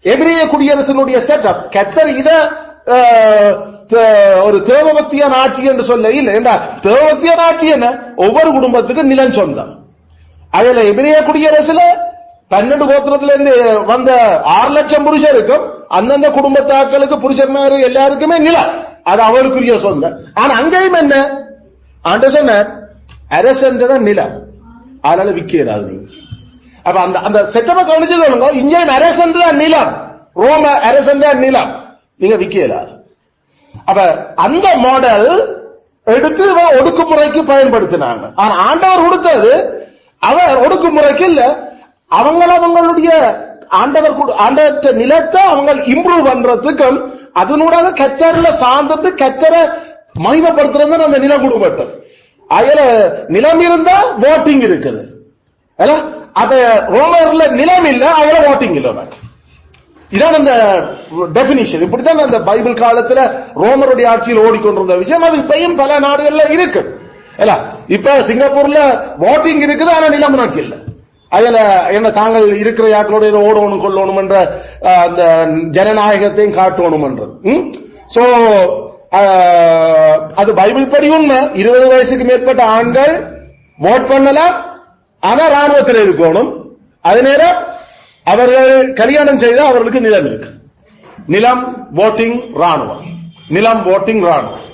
எபிரேய குடியரசனுடைய செட்டப். கத்தர் இத ஒரு தேவபக்தியான ஆட்சி என்று சொல்ல இல்லை. தேவபக்தியான ஆட்சி என்ன, ஒவ்வொரு குடும்பத்துக்கும் நிலம் சொந்தம். அதுல எபிரேய குடியரசுல 12 கோத்திரத்துல இருந்து வந்த 6 லட்சம் புருஷருக்கும் அந்தந்த குடும்பத்தாக்களுக்கு புருஷன்மாரு எல்லாருக்குமே நிலம், அது அவருக்குரிய சொந்தம். ஆனா அங்கேயும் என்ன ஆண்டு சொன்னார், அரசன் நிலம், அதனால விற்கிறாது நீங்க. அப்ப அந்த செட்டப்பை கவனிச்சு சொல்லுங்க, இந்தியன் அரசன் நிலம், ரோம அரசன் நிலம், நீங்க விற்கலாது. அப்ப அந்த மாடல் எடுத்து ஒடுக்குமுறைக்கு பயன்படுத்தினாங்க. ஆனா ஆண்டவர் கொடுத்தது அவர் ஒடுக்குமுறைக்கு இல்ல, அவங்களுடைய ஆண்டவர் நிலத்தை அவங்க இம்ப்ரூவ் பண்றதுக்கும் அதனூடாக கத்தர்ல சார்ந்தது கத்தரை மகிமைப்படுத்துறது அந்த நிலம் கொடுப்பட்டது. அதுல நிலம் இருந்தா ஓட்டிங் இருக்குது. அப்ப ரோமர்ல நிலம் இல்ல, அதுல ஓட்டிங் இல்ல. இதான் அந்த டெபினிஷன். இப்படித்தான் அந்த பைபிள் காலத்துல ரோமருடைய ஆட்சியில் ஓடிக்கொண்டிருந்த விஷயம். அது இப்பயும் பல நாடுகள்ல இருக்கு. இப்ப சிங்கப்பூர்ல ஓட்டிங் இருக்குது, ஆனா நிலம் உனக்கு இல்ல. அதுல என்ன தாங்கள் இருக்கிற யாக்களோட ஏதோ ஓடணும் கொள்ளணும் என்ற அந்த ஜனநாயகத்தையும் காட்டணும்ன்றது. சோ அது பைபிள் படி உண்மை. 20 வயசுக்கு மேற்பட்ட ஆண்கள் ஓட் பண்ணலாம், ஆனா ராணுவத்தில் இருக்கணும். அதே நேரம் அவர்கள் கல்யாணம் செய்த அவர்களுக்கு நிலம் இருக்கு. நிலம் ஓட்டிங் ராணுவம், நிலம் ஓட்டிங் ராணுவம்.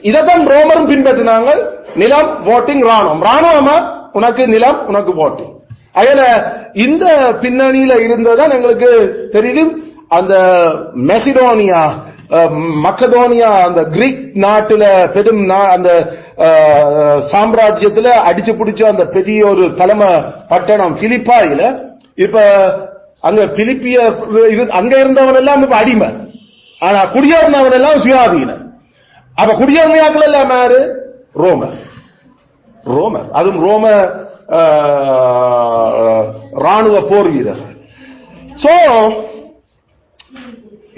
இதைத்தான் ரோமரும் பின்பற்றினாங்க. நிலம் ஓட்டிங் ராணுவம், ராணுவமா உனக்கு நிலம் உனக்கு ஓட்டிங். அதுல இந்த பின்னணியில இருந்ததான் எங்களுக்கு தெரியும். அந்த மெசிடோனியா, மக்கதோனியா, அந்த கிரீக் நாட்டுல பெரும் அந்த சாம்ராஜ்யத்துல அடிச்சு பிடிச்ச அந்த பெரிய ஒரு தலைமை பட்டணம் பிலிப்பாயில, இப்ப அங்க பிலிப்பிய அங்க இருந்தவன் எல்லாம் இப்ப அடிமை, ஆனா குடியேறினவன் எல்லாம் சுயாதீனம். அப்ப குடியேறினாக்கள் எல்லாம் யாரு? ரோமர். ரோமர், அதுவும் ரோம ராணுவ போர் வீரர். சோ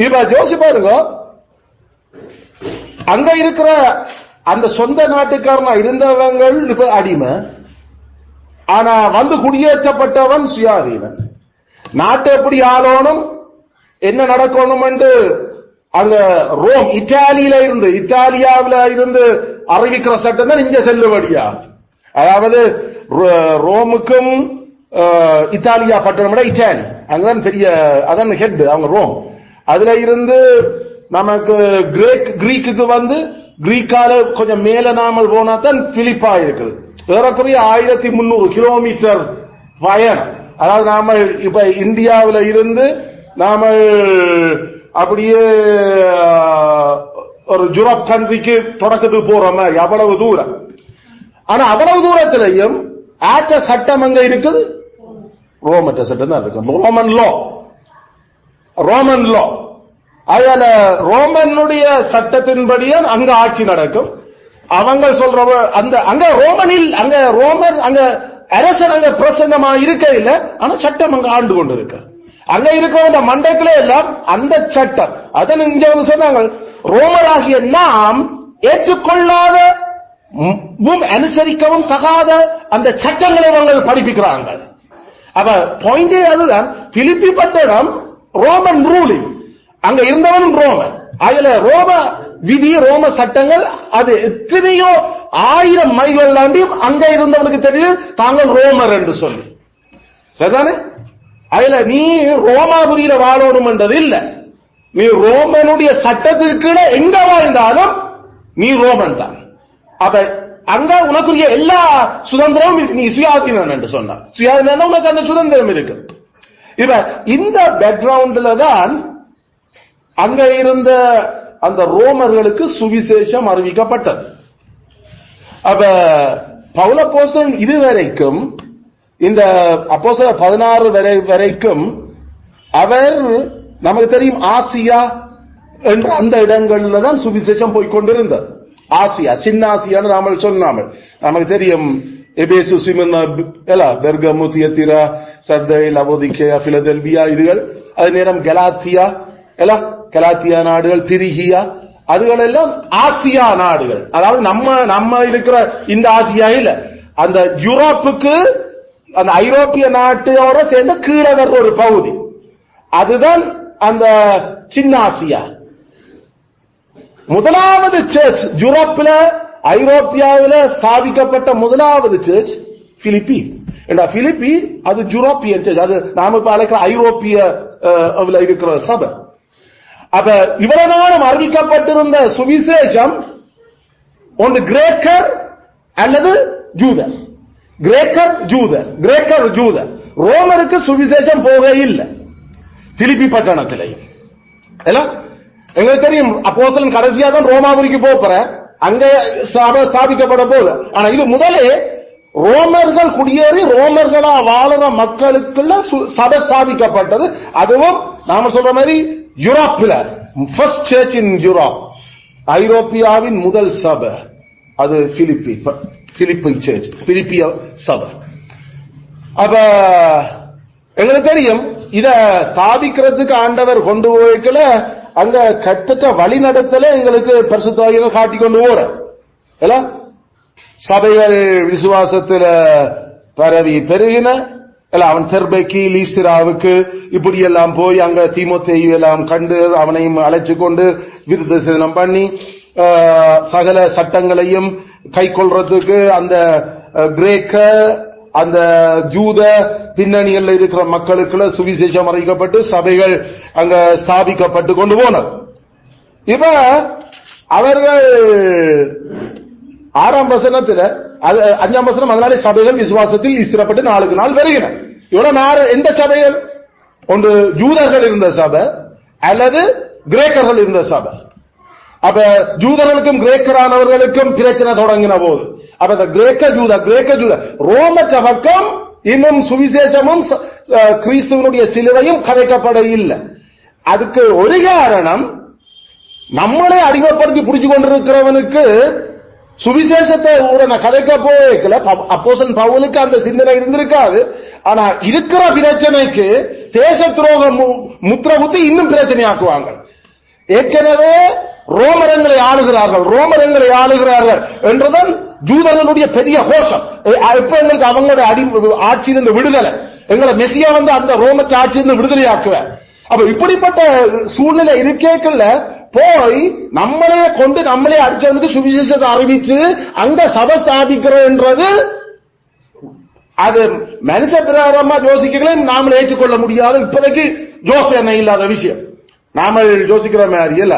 இப்ப ஜோசி பாருங்க, அங்க இருக்கிற அந்த சொந்த நாட்டுக்காரனா இருந்தவங்க இப்ப அடிமை, ஆனா வந்து குடியேற்றப்பட்டவன் சுயாதீனன். நாட்டை எப்படி ஆளணும், என்ன நடக்கணும் என்று அங்க ரோம் இத்தாலியாவில இருந்து அறிவிக்கிற சட்டம் தான் இங்க செல்லுபடியா. அதாவது ரோமுக்கும் இத்தாலியா பட்டணம் இத்தாலி, அங்கதான் பெரிய, அதான் ஹெட் அவங்க ரோம். அதுல இருந்து நமக்கு கிரீக்கு வந்து கிரீக்கால கொஞ்சம் மேல நாமல் போனா தான் பிலிப்பா இருக்குது. ஏறக்குறைய 1300 கிலோமீட்டர் பயணம். அதாவது நாம இப்ப இந்தியாவில இருந்து நாம அப்படியே ஒரு யூரோப் கண்ட்ரிக்கு தொடக்கத்துக்கு போற மாதிரி அவ்வளவு தூரம். ஆனா அவ்வளவு தூரத்திலையும் ஆட்ட சட்டம் அங்க இருக்குது, ரோமற்ற சட்டம் தான் இருக்கு. Roman low. அதனால ரோமனுடைய சட்டத்தின்படியே அங்க ஆட்சி நடக்கும். அவங்க சொல்ற அந்த அங்க ரோமனில் அங்க ரோமன் அங்க அரசன் அங்க பிரசன்னமா இருக்க இல்ல, ஆனா சட்டம் அங்க ஆண்டு கொண்டு இருக்கு. அங்க இருக்க மண்டக்களே எல்லாம் அந்த சட்டம். அதன் இங்க வந்து சொன்னாங்க, ரோமராகிய நாம் ஏற்றுக்கொள்ளாத அனுசரிக்கவும் தகாத அந்த சட்டங்களை அவங்க படிப்பிக்கிறாங்க. அப்ப பாயிண்டே அதுதான், பிலிப்பி பட்டணம் ரோமன் ரூலிங், அங்க இருந்தவன் ரோமன். அதுல ரோம விதி, ரோம சட்டங்கள், அது எத்தனையோ 1000 மைல்கள் தாண்டியும் அங்க இருந்தவனுக்கு தெரியும் தாங்கள் ரோமர் என்று சொல்லி. சரிதானே? அதுல நீ ரோமாபுரியில வாழணும் என்றது இல்ல, நீ ரோமனுடைய சட்டத்திற்கு எங்க வாழ்ந்தாலும் நீ ரோமன் தான். அப்ப அங்க உனக்குரிய எல்லா சுதந்திரமும் நீ சுயாதீனம் என்று சொன்ன, சுயாதீனம் உனக்கு அந்த சுதந்திரம் இருக்கு. இப்ப இந்த பேக்ரவுண்ட்ல தான் அங்க இருந்த அந்த ரோமர்களுக்கு சுவிசேஷம் அறிவிக்கப்பட்டது. அப்ப பவுலப்போஸ்தலன் இதுவரைக்கும் இந்த அப்போஸ்தலர் 16 வரைக்கும் அவர் நமக்கு தெரியும் ஆசியா என்ற அந்த இடங்கள்ல தான் சுவிசேஷம் போய்கொண்டிருந்தது. ஆசியா, சின்ன ஆசியான்னு நாம சொன்னாமல் நமக்கு தெரியும். எபேசு, சிமிர்னா, பெர்கமு, தியத்திரா, சர்தை, லவோதிக்கேயா, பிலதெல்பியா, இதுகள். அது நேரம் கலாத்தியா, கலாத்தியா நாடுகள், பிரிகியா, அதுகள் எல்லாம் ஆசியா நாடுகள். அதாவது நம்ம இருக்கிற இந்த ஆசியா இல்ல, அந்த யூரோப்புக்கு அந்த ஐரோப்பிய நாட்டோட சேர்ந்த கீழே வர்ற ஒரு பகுதி, அதுதான் அந்த சின்ன ஆசியா. முதலாவது சர்ச் யூரோப்பில் ஐரோப்பியாவில் ஸ்தாபிக்கப்பட்ட முதலாவது சர்ச் பிலிப்பி. பிலிப்பி அது யூரோப்பியன் சர்ச், அது நாம இப்ப அழைக்கிற ஐரோப்பிய இருக்கிற சபை. அப்ப இவ்வளவு நாளும் அறிவிக்கப்பட்டிருந்த சுவிசேஷம் ஒன்று கிரேக்கர் அல்லது ஜூதர், கிரேக்கர் ஜூதர், கிரேக்கர் ஜூதர். ரோமருக்கு சுவிசேஷம் போக இல்லை பிலிப்பி பட்டணத்திலையும். எங்களுக்கு தெரியும் அப்போஸ்தலன் கடைசியா தான் ரோமாபுரிக்கு போற, அங்க சபை ஸ்தாபிக்கப்பட போகுது. ஆனா இது முதலே ரோமர்கள் குடியேறி ரோமர்களா வாழற மக்களுக்குள்ள சபை ஸ்தாபிக்கப்பட்டது. அதுவும் நாம சொல்ற மாதிரி யூரோப்ல ஃபர்ஸ்ட் சர்ச் இன் யூரோப், ஐரோப்பியாவின் முதல் சபை அது பிலிப்பி சர்ச், பிலிப்பிய சபை. அப்ப எங்களுக்கு தெரியும் இத ஸ்தாபிக்கிறதுக்கு ஆண்டவர் கொண்டு போய்க்கல அங்க கட்டற்ற வழி நடத்தல எங்களுக்கு பரிசுத்தவான்கள் காட்டி கொண்டு போற சபைகள் விசுவாசத்துல பரவி பெருகின. அவன் தெர்பைக்கு, லீஸ்திராவுக்கு இப்படி எல்லாம் போய் அங்க தீமோத்தேயு எல்லாம் கண்டு அவனையும் அழைச்சு கொண்டு விருத்தசேதனம் பண்ணி சகல சட்டங்களையும் கை கொள்றதுக்கு அந்த கிரேக்க அந்த ஜூத பின்னணியில் இருக்கிற மக்களுக்குள்ள சுவிசேஷம் அறிவிக்கப்பட்டு சபைகள் அங்க ஸ்தாபிக்கப்பட்டு கொண்டு போனது. இப்ப அவர்கள் 6ஆம் வசனத்தில் 5ஆம் வசனம், அதனாலே சபைகள் விசுவாசத்தில் ஸ்திரப்பட்டு நாளுக்கு நாள் வருகின. இவ்வளவு எந்த சபைகள்? ஒன்று ஜூதர்கள் இருந்த சபை அல்லது கிரேக்கர்கள் இருந்த சபை. அப்ப ஜூதர்களுக்கும் கிரேக்கரானவர்களுக்கும் பிரச்சனை தொடங்கின போது அப்ப கிரேக்க ஜூத ரோம பக்கம் இன்னும் சுவிசேஷமும் கிறிஸ்துவனுடைய சிலுவையும் கதைக்கப்பட இல்லை. அதுக்கு ஒரு காரணம், நம்மளே அடிமைப்படுத்தி புடிச்சு கொண்டிருக்கிறவனுக்கு சுவிசேஷத்தை உடனே கதைக்க போகல. அப்போஸ்தலன் பவுலுக்கு அந்த சிந்தனை இருந்திருக்காது. ஆனா இருக்கிற பிரச்சனைக்கு தேச துரோக முத்திர குத்தி இன்னும் பிரச்சனையாக்குவாங்க. ஏற்கனவே ரோமரங்களை ஆளுகிறார்கள் என்றுதான் ஜூதர்களுடைய பெரிய கோஷம். எப்ப எங்களுக்கு அவங்களோட ஆட்சியிலிருந்து விடுதலை, எங்களை மெசியா வந்து அந்த ரோமத்தை ஆட்சியிலிருந்து விடுதலை ஆக்குவேன். அப்ப இப்படிப்பட்ட சூழ்நிலை இருக்கேக்கல்ல போய் நம்மளே கொண்டு நம்மளே அடிச்சவனுக்கு சுவிசேஷத்தை அறிவிச்சு அங்க சபை ஸ்தாபிக்கிறன்றது அது மனுஷ பிரகாரமா யோசிக்கல நாம ஏற்றுக்கொள்ள முடியாது. இப்போதைக்கு யோசனை இல்லாத விஷயம். நாம யோசிக்கிற மாதிரி இல்ல.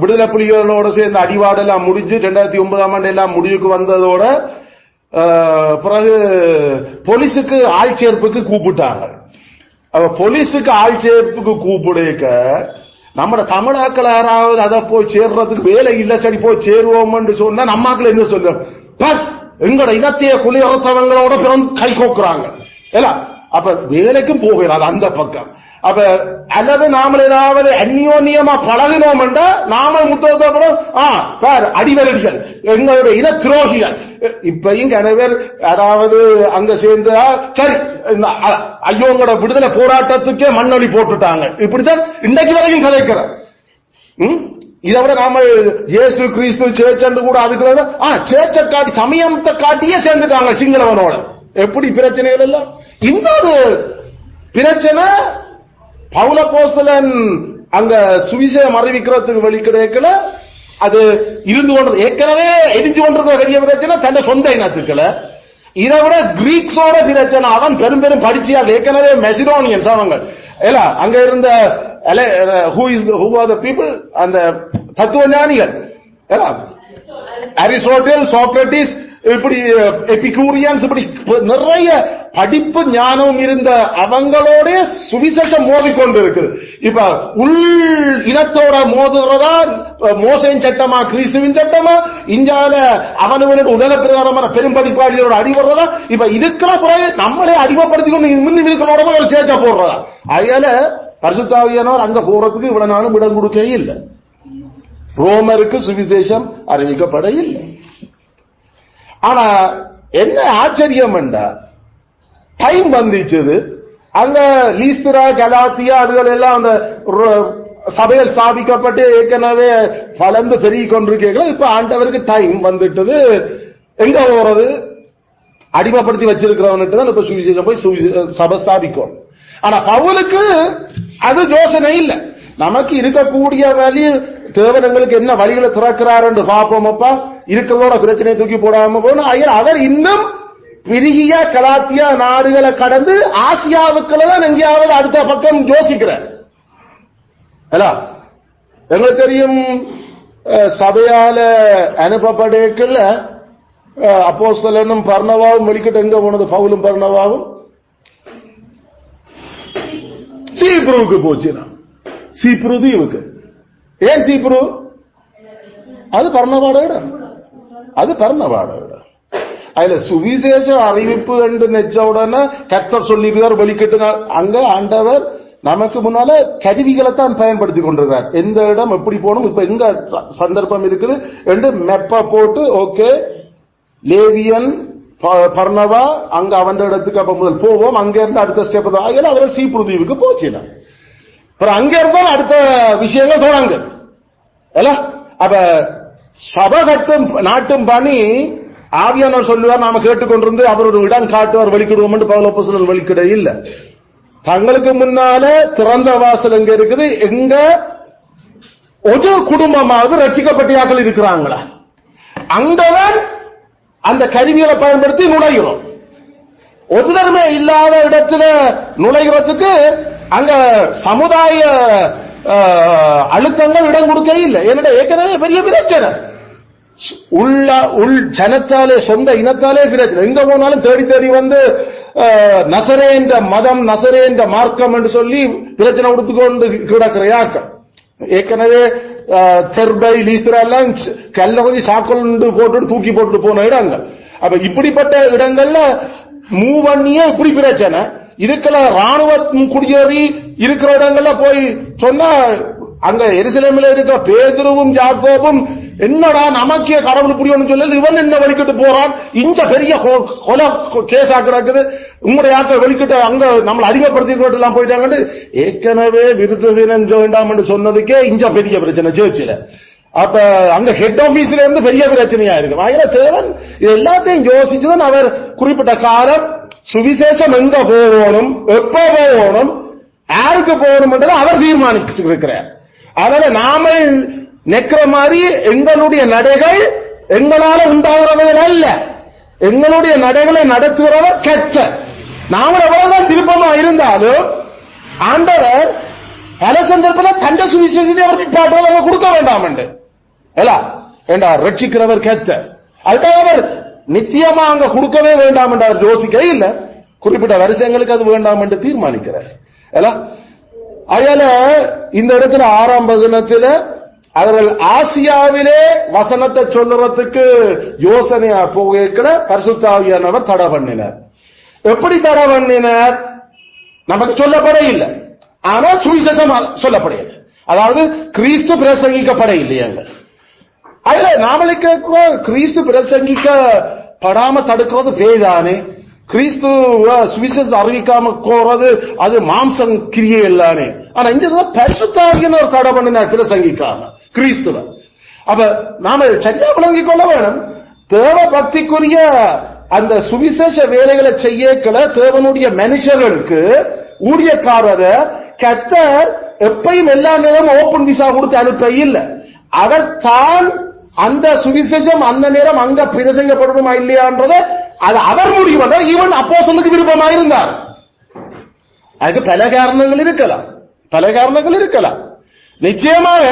விடுதலை புலிகளோட சேர்ந்த அடிவாடெல்லாம் முடிஞ்சு 2009ஆம் ஆண்டு எல்லாம் முடிவுக்கு வந்ததோட பிறகு போலீஸுக்கு ஆள் சேர்ப்புக்கு கூப்பிட்டாங்க. போலீஸுக்கு ஆள் சேர்ப்புக்கு கூப்பிடுக்க நம்ம தமிழாக்கள் யாராவது அதை போய் சேர்றதுக்கு வேலை இல்ல, சரி போய் சேருவோம் சொன்னா நம்மாக்கள் என்ன சொல்றோம், எங்களோட இனத்தைய குளிரத்தவங்களோட கை கோக்குறாங்க. அப்ப வேலைக்கும் போகிறாது அந்த பக்கம். அப்ப அல்லது நாம ஏதாவது அந்யோன்யமா பழகினோம் நாம முத்தத்தை அடிவரடிகள், எங்களுடைய இன துரோகிகள். இப்பயும் கணவர் யாராவது அங்க சேர்ந்து சரி ஐயோங்களோட விடுதலை போராட்டத்துக்கே மண்ணொலி போட்டுட்டாங்க. இப்படித்தான் இன்றைக்கு வரைக்கும் கதைக்கிற. இதை விட நாம இயேசு கிறிஸ்து சேர்ச்சண்டு கூட அதுக்கு சேர்ச்சை காட்டி சமயத்தை காட்டியே சேர்ந்துட்டாங்க சிங்களவனோட. எப்படி பிரச்சனைகள் எல்லாம். இன்னொரு பிரச்சனை, பவுலப்போஸ்தலன் அங்க சுவிசேஷம் அறிவிக்கிறதுக்கு வழி கிடைக்கல. அது இருந்து கொண்டது ஏற்கனவே எரிஞ்சு கொண்டிருக்கிற பெரிய பிரச்சனை தன்னை சொந்த இனத்துக்கள. இதை விட கிரீக்ஸோட பிரச்சனை. அவன் பெரும் பெரும் படிச்சியாக ஏற்கனவே மெசிடோனியன்ஸ் அவங்க அங்க இருந்த who are the people, அந்த தத்துவ ஞானிகள் அரிஸ்டோட்டில், சாக்ரட்டிஸ், இப்படி எபிகூரியன்ஸ், இப்படி நிறைய படிப்பு ஞானம் இருந்த அவங்களோட சுவிசேஷம் மோதிக்கொண்டு இருக்குது. இப்ப உள் இனத்தோட மோதுறதா மோசையின் சட்டமா கிறிஸ்துவின் சட்டமா, இந்தியாவில அவனவனோட உலக பிரகாரமான பெரும் படிப்பாளிகளோட அடிபடுறதா. இப்ப இருக்கிற பிறகு நம்மளே அடிமைப்படுத்தி கொண்டு முன்னும் இருக்கிறோட ஒரு சேர்ச்சா போடுறதா. அதனால பரிசுத்தாவியானவர் அங்க போறதுக்கு இவ்வளவு நாளும் இடம் கொடுக்க இல்லை. ரோமருக்கு சுவிசேஷம் அறிவிக்கப்பட இல்லை. ஆனா என்ன ஆச்சரியம் என்றா, டைம் வந்துச்சது அங்க லீஸ்திரா கலாத்தியா அதுகள் எல்லாம் அந்த சபையில் ஸ்தாபிக்கப்பட்டு ஏற்கனவே வளர்ந்து பெருகி கொண்டிருக்கீங்களா. இப்ப ஆண்டவருக்கு டைம் வந்துட்டது. எங்க போறது? அடிமைப்படுத்தி வச்சிருக்கிறவன்ட்டு தான் இப்ப சுவிசேஷம் போய் சபை ஸ்தாபிக்கும். ஆனா பவுலுக்கு அது யோசனை இல்லை. நமக்கு இருக்கக்கூடிய வழி தேவனங்களுக்கு என்ன வழிகளை திறக்கிறார் என்று பார்ப்போம். அப்பா இருக்கிறதோட பிரச்சனையை தூக்கி போடாம போன அவர் இன்னும் பெருகிய கலாத்தியா நாடுகளை கடந்து ஆசியாவுக்குள்ளதான் எங்கேயாவது அடுத்த பக்கம் யோசிக்கிறார். எங்களுக்கு தெரியும் சபையால அனுப்பப்படல அப்போஸ்தலனும் பர்னவாவும் வெளிக்கிட்டு எங்க போனது? பவுலும் பர்னவாவும் சீப்ருவுக்கு போச்சு. சீப்ரு தீவுக்கு. ஏன் சீப்ரு? அது பர்னவாட இடம். அது பர்னவாட இடம். அதுல சுவிசேஷ அறிவிப்பு என்று நெச்ச உடனே கர்த்தர் சொல்லிருக்கார் வெளிக்கிட்டு. அங்க ஆண்டவர் நமக்கு முன்னால கருவிகளை தான் பயன்படுத்தி கொண்டிருக்கிறார். எந்த இடம் எப்படி போகணும், இப்ப எங்க சந்தர்ப்பம் இருக்குது என்று மெப்ப போட்டு ஓகே லேவியன் பர்னவா அங்க அவன் இடத்துக்கு அப்ப முதல் போவோம், அங்க இருந்து அடுத்த ஸ்டெப் தான். அவர்கள் சீப்ரு தீவுக்கு போச்சு. அங்க இருந்தாலும் அடுத்த விஷயங்கள் தொடங்க. அப்ப சபை கட்டும் நாட்டும் பணி ஆவியானவர் சொல்லுவார், நாம கேட்டுக்கொண்டிருந்து அவர் ஒரு இடம் காட்டுவார், வெளிக்கிடுவோம் என்று பவுலப்போஸ்தலர் வெளிக்கிட இல்ல. தங்களுக்கு முன்னால திறந்த வாசல் எங்க இருக்குது? எங்க ஒரு குடும்பமாக ரட்சிக்கப்பட்டியாக்கள் இருக்கிறாங்களா? அங்கதான் அந்த கருவிகளை பயன்படுத்தி நுழைகிறோம். ஒருதருமே இல்லாத இடத்துல நுழைகிறதுக்கு அங்க சமுதாய அழுத்தங்கள் இடம் கொடுக்க இல்லை. என்னோட ஏற்கனவே பெரிய பிரச்சனை உள் ஜனத்தாலே, சொந்த இனத்தாலே பிரச்சனை. எங்க போனாலும் தேடி தேடி வந்து நசரேன்ற மதம், நசரேன்ற மார்க்கம் என்று சொல்லி பிரச்சனை கொடுத்துக்கொண்டு கிடக்கிற யாக்கம். ஏற்கனவே தெர்பை லீஸ்ரா எல்லாம் கல்ல கொஞ்சம் சாக்கொண்டு போட்டு தூக்கி போட்டு போன இடங்கள். அப்ப இப்படிப்பட்ட இடங்கள்ல மூவ் பண்ணியே இப்படி பிரச்சனை. இதுக்குள்ள ராணுவ குடியேறி இருக்கிற இடங்கள்ல போய் சொன்னா அங்க எருசலேமில் இருக்கிற பேதுருவும் யாக்கோபும் என்னடா நமக்கே கடவுள் புரியணும்னு சொல்லி இவன் என்ன வெளிக்கிட்டு போறான், இந்த பெரிய கொலை கேஸா கிடக்குது, உங்களுடைய ஆக்கள் வெளிக்கிட்டு அங்க நம்மளை அதிகப்படுத்திட்டு எல்லாம் போயிட்டாங்கன்னு ஏற்கனவே விருது தினம் வேண்டாம் என்று சொன்னதுக்கே இங்க பெரிய பிரச்சனை சேர்ச்சில. அப்ப அங்க ஹெட் ஆபீஸ்ல இருந்து பெரிய பிரச்சனையா இருக்கு. அதனால தேவன் இது எல்லாத்தையும் யோசிச்சுதான் அவர் குறிப்பிட்ட காலம் சுவிசேஷம் எங்க போகணும், எப்ப போகணும், யாருக்கு போகணும் என்றதை அவர் தீர்மானிச்சு இருக்கிறார். அதனால நாம நெக்கிற மாதிரி எங்களுடைய நடைகள் எங்களால உண்டாகிறவர்கள் அல்ல, எங்களுடைய நடைகளை நடத்துகிறவர் கர்த்தர். நாம எவ்வளவுதான் திருப்பமா இருந்தாலும் ஆண்டவர் பல சந்தர்ப்பத்தில் தந்த சுவிசேஷத்தை அவர் நிப்பாட்டுவதை கொடுக்க வேண்டாம் என்று ரட்சிக்கிறவர் கர்த்தர். அதுக்காக அவர் நிச்சயமா அங்க கொடுக்கவே வேண்டாம் என்று அவர் யோசிக்க இல்லை, குறிப்பிட்ட வருஷங்களுக்கு அது வேண்டாம் என்று தீர்மானிக்கிறார். அதனால இந்த இடத்துல 6ஆம் வசனத்தில் அவர்கள் ஆசியாவிலே வசனத்தை சொல்லுறதுக்கு யோசனையா போகிற பரிசுத்த ஆவியானவர் தடை பண்ணினார். எப்படி தடை பண்ணினார் நமக்கு சொல்லப்பட இல்லை, ஆனா சுவிசேஷம் சொல்லப்படையில்லை. அதாவது கிறிஸ்து பிரசங்கிக்கப்பட இல்லையாங்க. அதுல நாமளுக்கு கிறிஸ்து பிரசங்கிக்கப்படாம தடுக்கிறது பேதானே. கிறிஸ்து சுவிசேஷத்தை அறிவிக்காம போறது அது மாம்சம் கிரியை இல்லானே. ஆனா இந்த பரிசுத்த ஆவியானவர் ஒரு தடை பண்ணினார் பிரசங்கிக்காம கிறிஸ்துவ. அப்ப நாம சரியா விளங்கிக் கொள்ள வேணும். தேவ பக்திக்குரிய அந்த சுவிசேஷ வேலைகளை செய்யக்கல தேவனுடைய மனுஷர்களுக்கு ஊழியக்காரர கர்த்தர் எப்பயும் எல்லா நேரம் ஓபன் விசா கொடுத்து அனுப்ப இல்லை. அவர் தான் அந்த சுவிசேஷம் அந்த நேரம் அங்க பிரசங்கப்படுமா இல்லையான்றத அது அவர் முடிவு. ஈவன் அப்போஸ்தலனுக்கு விருப்பமாக இருந்தார். அதுக்கு பல காரணங்கள் இருக்கலாம். நிச்சயமாக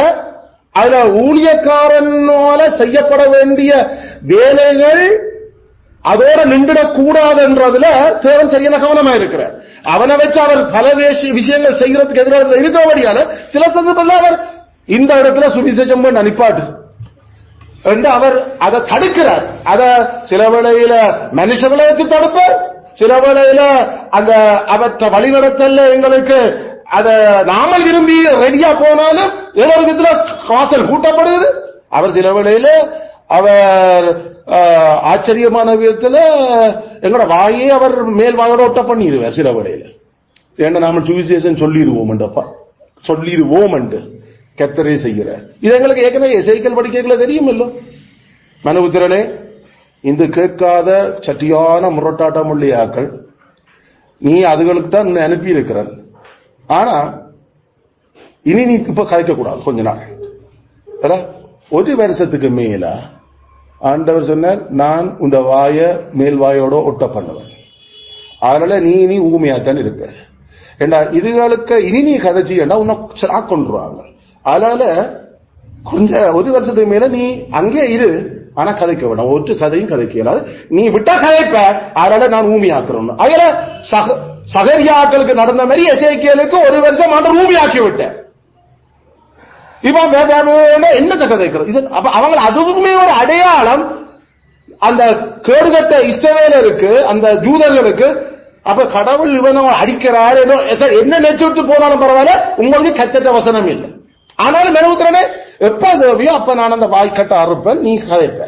அதுல ஊழியக்காரனால செய்யப்பட வேண்டிய வேலைகள் அதோட நின்றுடக் கூடாது என்றதுல தேவன் சரியான கவனமா இருக்கிறார். அவனை வச்சு அவர் பல விஷயங்கள் செய்யறதுக்கு எதிராக இருக்கபடியால சில சந்தர்ப்பத்தில் அவர் இந்த இடத்துல சுவிசேஷம் நிப்பாட்டு என்று அவர் அதை தடுக்கிறார். அத சில வேளையில மனுஷர்களை வச்சு தடுப்பார், சில வேளையில அந்த அவற்ற வழிநடத்தல எங்களுக்கு அத நாம விரும்பி ரெடியா போனாலும் ஏதோ விதத்துல வாசல் கூட்டப்படுது. அவர் சில வேளையில அவர் ஆச்சரியமான விதத்துல எங்களோட வாயே அவர் மேல் வாயோட ஒட்ட பண்ணிடுவார் சில வேளையில. ஏன்னா நாம சுவிசேஷன் சொல்லிடுவோம் என்று கர்த்தரே செய்கிறார். இது எங்களுக்கு ஏற்கனவே எசேக்கியேல் படிக்கல தெரியும் இல்ல மனுபுத்திரனே, இந்த கேட்காத சட்டியான முரட்டாட்டம் உள்ளியாக்கள் நீ அதுகளுக்கு தான் அனுப்பி இருக்கிறார். ஆனா இனி நீ இப்ப கதைக்க கூடாது கொஞ்ச நாள். ஒரு வருஷத்துக்கு மேல ஆண்டவர் சொன்னார், நான் உந்த வாய மேல் வாயோட ஒட்ட பண்ணுவேன், அதனால நீ ஊமையாத்தான் இருப்ப. ஏண்டா இதுகளுக்கு இனி நீ கதைச்சி ஏண்டா உன்னை கொண்டுருவாங்க. அதனால கொஞ்சம் ஒரு வருஷத்துக்கு மேல நீ அங்கே இரு, ஆனா கதைக்க வேண்டாம், ஒரு கதையும் கதைக்க இயலாது, நீ விட்டா கதைப்ப, அதனால நான் ஊமியாக்குறேன். அதுல சகரியாக்களுக்கு நடந்த மாதிரி எசேக்கியேலுக்கு ஒரு வருஷம் ஆண்டவர் ஊமியாக்கி விட்டேன். இவன் என்னத்தை கதைக்கிறது இது? அப்ப அவங்க அதுவுமே ஒரு அடையாளம் அந்த கேடுகட்ட இஸ்ரவேலருக்கு, அந்த ஜூதர்களுக்கு. அப்ப கடவுள் இவன் அடிக்கிறார் என்ன நெச்சுட்டு போனாலும் பரவாயில்ல, உங்களுக்கு கத்தட்ட வசனம் இல்லை. ஆனாலும் மெனவுத்திரனே எப்ப தேவையோ அப்ப நான் அந்த வாய்க்கட்ட அறுப்பேன், நீ கதைப்ப,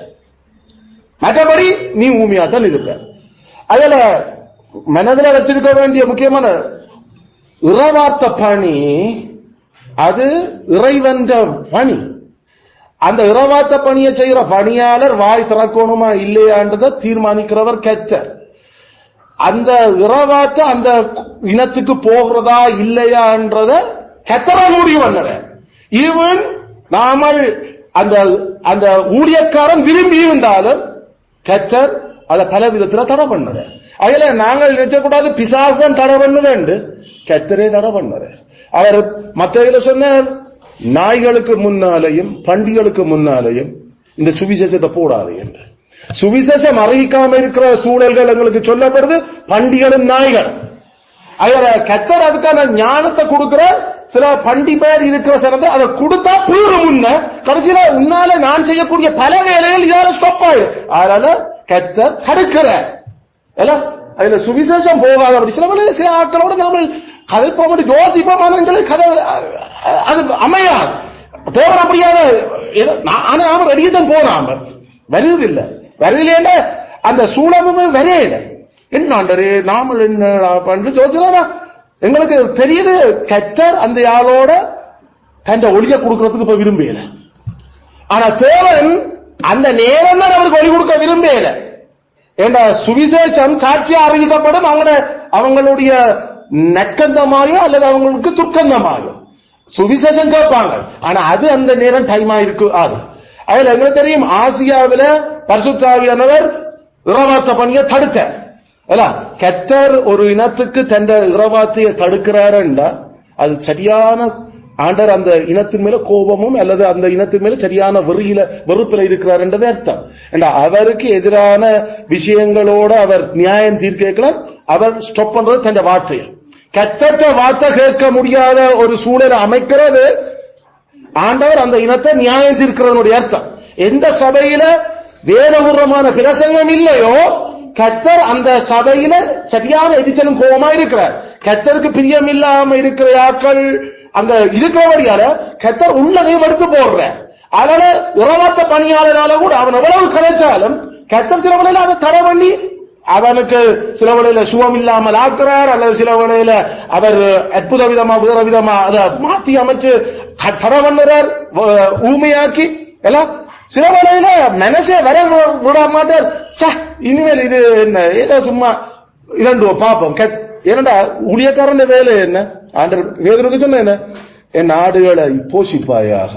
மற்றபடி நீ ஊமியாத்தான் இருப்ப. அதுல மனதில் வச்சிருக்க வேண்டிய முக்கியமான இறைவார்த்த பணி, அது இறைவன்ற பணி. அந்த இறைவார்த்த பணியை செய்கிற பணியாளர் வாய் திறக்கணுமா இல்லையான்றதை தீர்மானிக்கிறவர் கர்த்தர். அந்த இறைவார்த்த அந்த இனத்துக்கு போகிறதா இல்லையான்றத கர்த்தரா முடிவு பண்ணற. ஈவன் நாமல் அந்த அந்த ஊழியக்காரன் விரும்பி இருந்தாலும் கர்த்தர் அதை பல விதத்துல தடை பண்ணுற. அதுல நாங்கள் நினைச்சக்கூடாது பிசாசு தான் தடை பண்ணுது, கர்த்தரே தடை பண்ணுற. அவர் மத்தேயுல சொன்னார், நாய்களுக்கு முன்னாலேயும் பண்டிகளுக்கு முன்னாலேயும் இந்த சுவிசேஷத்தை போடாது என்று. சுவிசேஷம் அறிவிக்காம இருக்கிற சூழல்கள் எங்களுக்கு சொல்லப்படுது, பண்டிகளும் நாய்கள். அதுல கர்த்தர் அதுக்கான ஞானத்தை கொடுக்கிற சில பண்டி பேர் இருக்கிற சிறந்த அதை கொடுத்தா போயிடும். முன்ன கடைசியில உன்னால நான் செய்யக்கூடிய பல வேலைகள் இதால ஸ்டாப் ஆயிடும். அதனால கர்த்தர் தடுக்கிற அதுல சுவிசேஷம் போகாத. அப்படி சில வேலையில சில ஆட்களோட நாம கதை போக யோசிப்போம், கதை அது அமையாது. தேவன் அப்படியான நாம ரெடியதான் போனாம வருவதில்லை. வருதில்லை அந்த சூழலுமே வரையில என்னாண்டரே நாமல் என்ன யோசிச்சா எங்களுக்கு தெரியுது. கர்த்தர் அந்த ஆளோட தன் ஒளிய கொடுக்கறதுக்கு இப்ப விரும்பல. ஆனா தேவன் அந்த நேரம் தான் அவருக்கு ஒளி கொடுக்க விரும்பல. ஏண்டா சுவிசேஷம் சாட்சியா அறிவிக்கப்படும் அவங்களுடைய நற்கந்தமாயோ அல்லது அவங்களுக்கு துர்க்கந்தமாயோ சுவிசேஷம் கேட்பாங்க. ஆனா அது அந்த நேரம் டைமா இருக்கு. அதுல எங்களுக்கு தெரியும், ஆசியாவில பரிசுத்த ஆவியானவர் இறைவார்த்தை பணியை தடுத்த. கர்த்தர் ஒரு இனத்துக்கு தந்த இறைவார்த்தையை தடுக்கிறாருண்டா அது சரியான ஆண்டர் அந்த இனத்தின் மேல கோபமும் அல்லது அந்த இனத்தின் மேல சரியான வெறுப்பில இருக்கிறார்ன்றது அர்த்தம். அவருக்கு எதிரான விஷயங்களோட அவர் நியாயம் தீர்க்க அவர் ஸ்டாப் பண்றது தந்த வார்த்தையை. கர்த்தர் வார்த்தை கேட்க முடியாத ஒரு சூழலை அமைக்கிறது ஆண்டவர் அந்த இனத்தை நியாயம் தீர்க்கிறதனுடைய அர்த்தம். எந்த சபையில வேதபூர்வமான பிரசங்கம் இல்லையோ கர்த்தர் அந்த சபையில சரியான எதிர்ச்சலும் கோபமா இருக்கிறார். கர்த்தருக்கு பிரியம் இல்லாம இருக்கிற ஆட்கள் அங்க இருக்கிறபடியால கர்த்தர் உள்ளதையும் எடுத்து போடுற. அதனால இறைவார்த்தை பணியாளனால கூட அவன் எவ்வளவு கலைச்சாலும் கர்த்தர் சில வேளையில அதை தடை பண்ணி அவனுக்கு சில வேளையில சுகம் இல்லாமல் ஆக்குறார், அல்லது சில வேளையில அவர் அற்புத விதமா வேற விதமா அதை மாற்றி அமைச்சு தடை பண்ணுறார், ஊமையாக்கி எல்லாம். சில வேளையில மனசே வர விட மாட்டார். இனிமேல் இது என்ன ஏதோ சும்மா இரண்டு பாப்போம். ஏனண்டா ஊழியக்காரன் வேலை என்ன? ஆண்டவர் சொன்ன என்ன? என் ஆடுகளை போஷிப்பாயாக,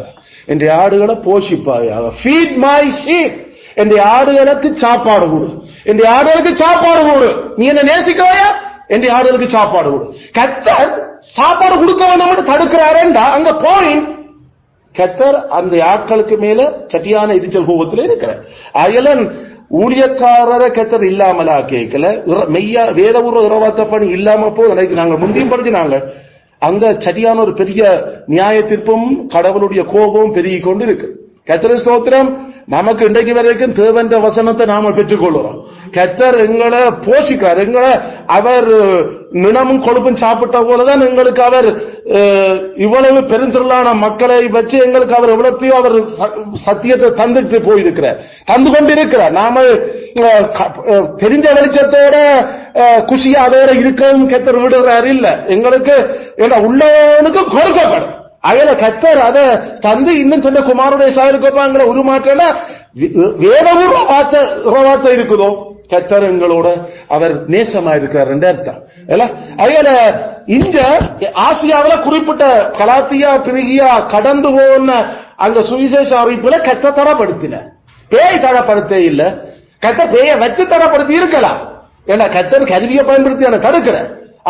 என் ஆடுகளை போஷிப்பாயாக. ஃபீட் மை ஷீப், என் ஆடுகளுக்கு சாப்பாடு கொடு, என் ஆடுகளுக்கு சாப்பாடு கொடு. நீ என்ன நேசிக்கலையா? என் ஆடுகளுக்கு சாப்பாடு கொடு. கர்த்தர் சாப்பாடு கொடுக்க வேண்டாம் தடுக்கிறாரா? அங்க போய் கர்த்தர் அந்த ஆட்களுக்கு மேல சட்டியான எரிச்சல் கோபத்தில் இருக்கிறார். அயலன் ஊழியக்காரரை கர்த்தர் இல்லாமலா கேட்கல. மெய்யா வேதபூர்வ இறைவார்த்தை பணி இல்லாம போய் நாங்க முந்தியும் படிச்சுனாங்க. அங்க சரியான ஒரு பெரிய நியாய தீர்ப்பும் கடவுளுடைய கோபமும் பெருகி கொண்டு இருக்கு. கர்த்தர் ஸ்தோத்திரம். நமக்கு இன்றைக்கு வரைக்கும் தேவன்ற வசனத்தை நாம பெற்றுக் கொள்கிறோம். கர்த்தர் எங்களை போஷிக்கிறார். எங்களை அவர் நினமும் கொழுப்பும் சாப்பிட்ட போலதான் எங்களுக்கு அவர் இவ்வளவு பெருந்திரளான மக்களை வச்சு எங்களுக்கு அவர் எவ்வளத்தையோ அவர் சத்தியத்தை தந்துட்டு போயிருக்கிறார், தந்து கொண்டிருக்கிறார். நாம தெரிஞ்ச வெளிச்சத்தோட குஷியா அதோட இருக்கவும் கர்த்தர் விடுறாரு இல்ல. எங்களுக்கு உள்ளவனுக்கு கொடுக்கப்படும். அயல கர்த்தர் அதை தந்து இன்னும் சொன்ன குமாருடைய சாயிருக்கப்பாங்கிற உருமாற்ற வேதபூர்வ வார்த்தை இருக்குதோ கர்த்தர் எங்களோட அவர் நேசமா இருக்கிறார் என்ற அர்த்தம். அயல இந்த ஆசியாவில் குறிப்பிட்ட கலாத்தியா பிரிகியா கடந்து போன அந்த சுவிசேஷ அறிவிப்புல கர்த்தர் தரப்படுத்தின. பேய் தரப்படுத்த இல்ல, கர்த்தர் பேய வச்சு தரப்படுத்தி இருக்கலாம். ஏன்னா கர்த்தர் கருவியை பயன்படுத்தி தடுக்கிற.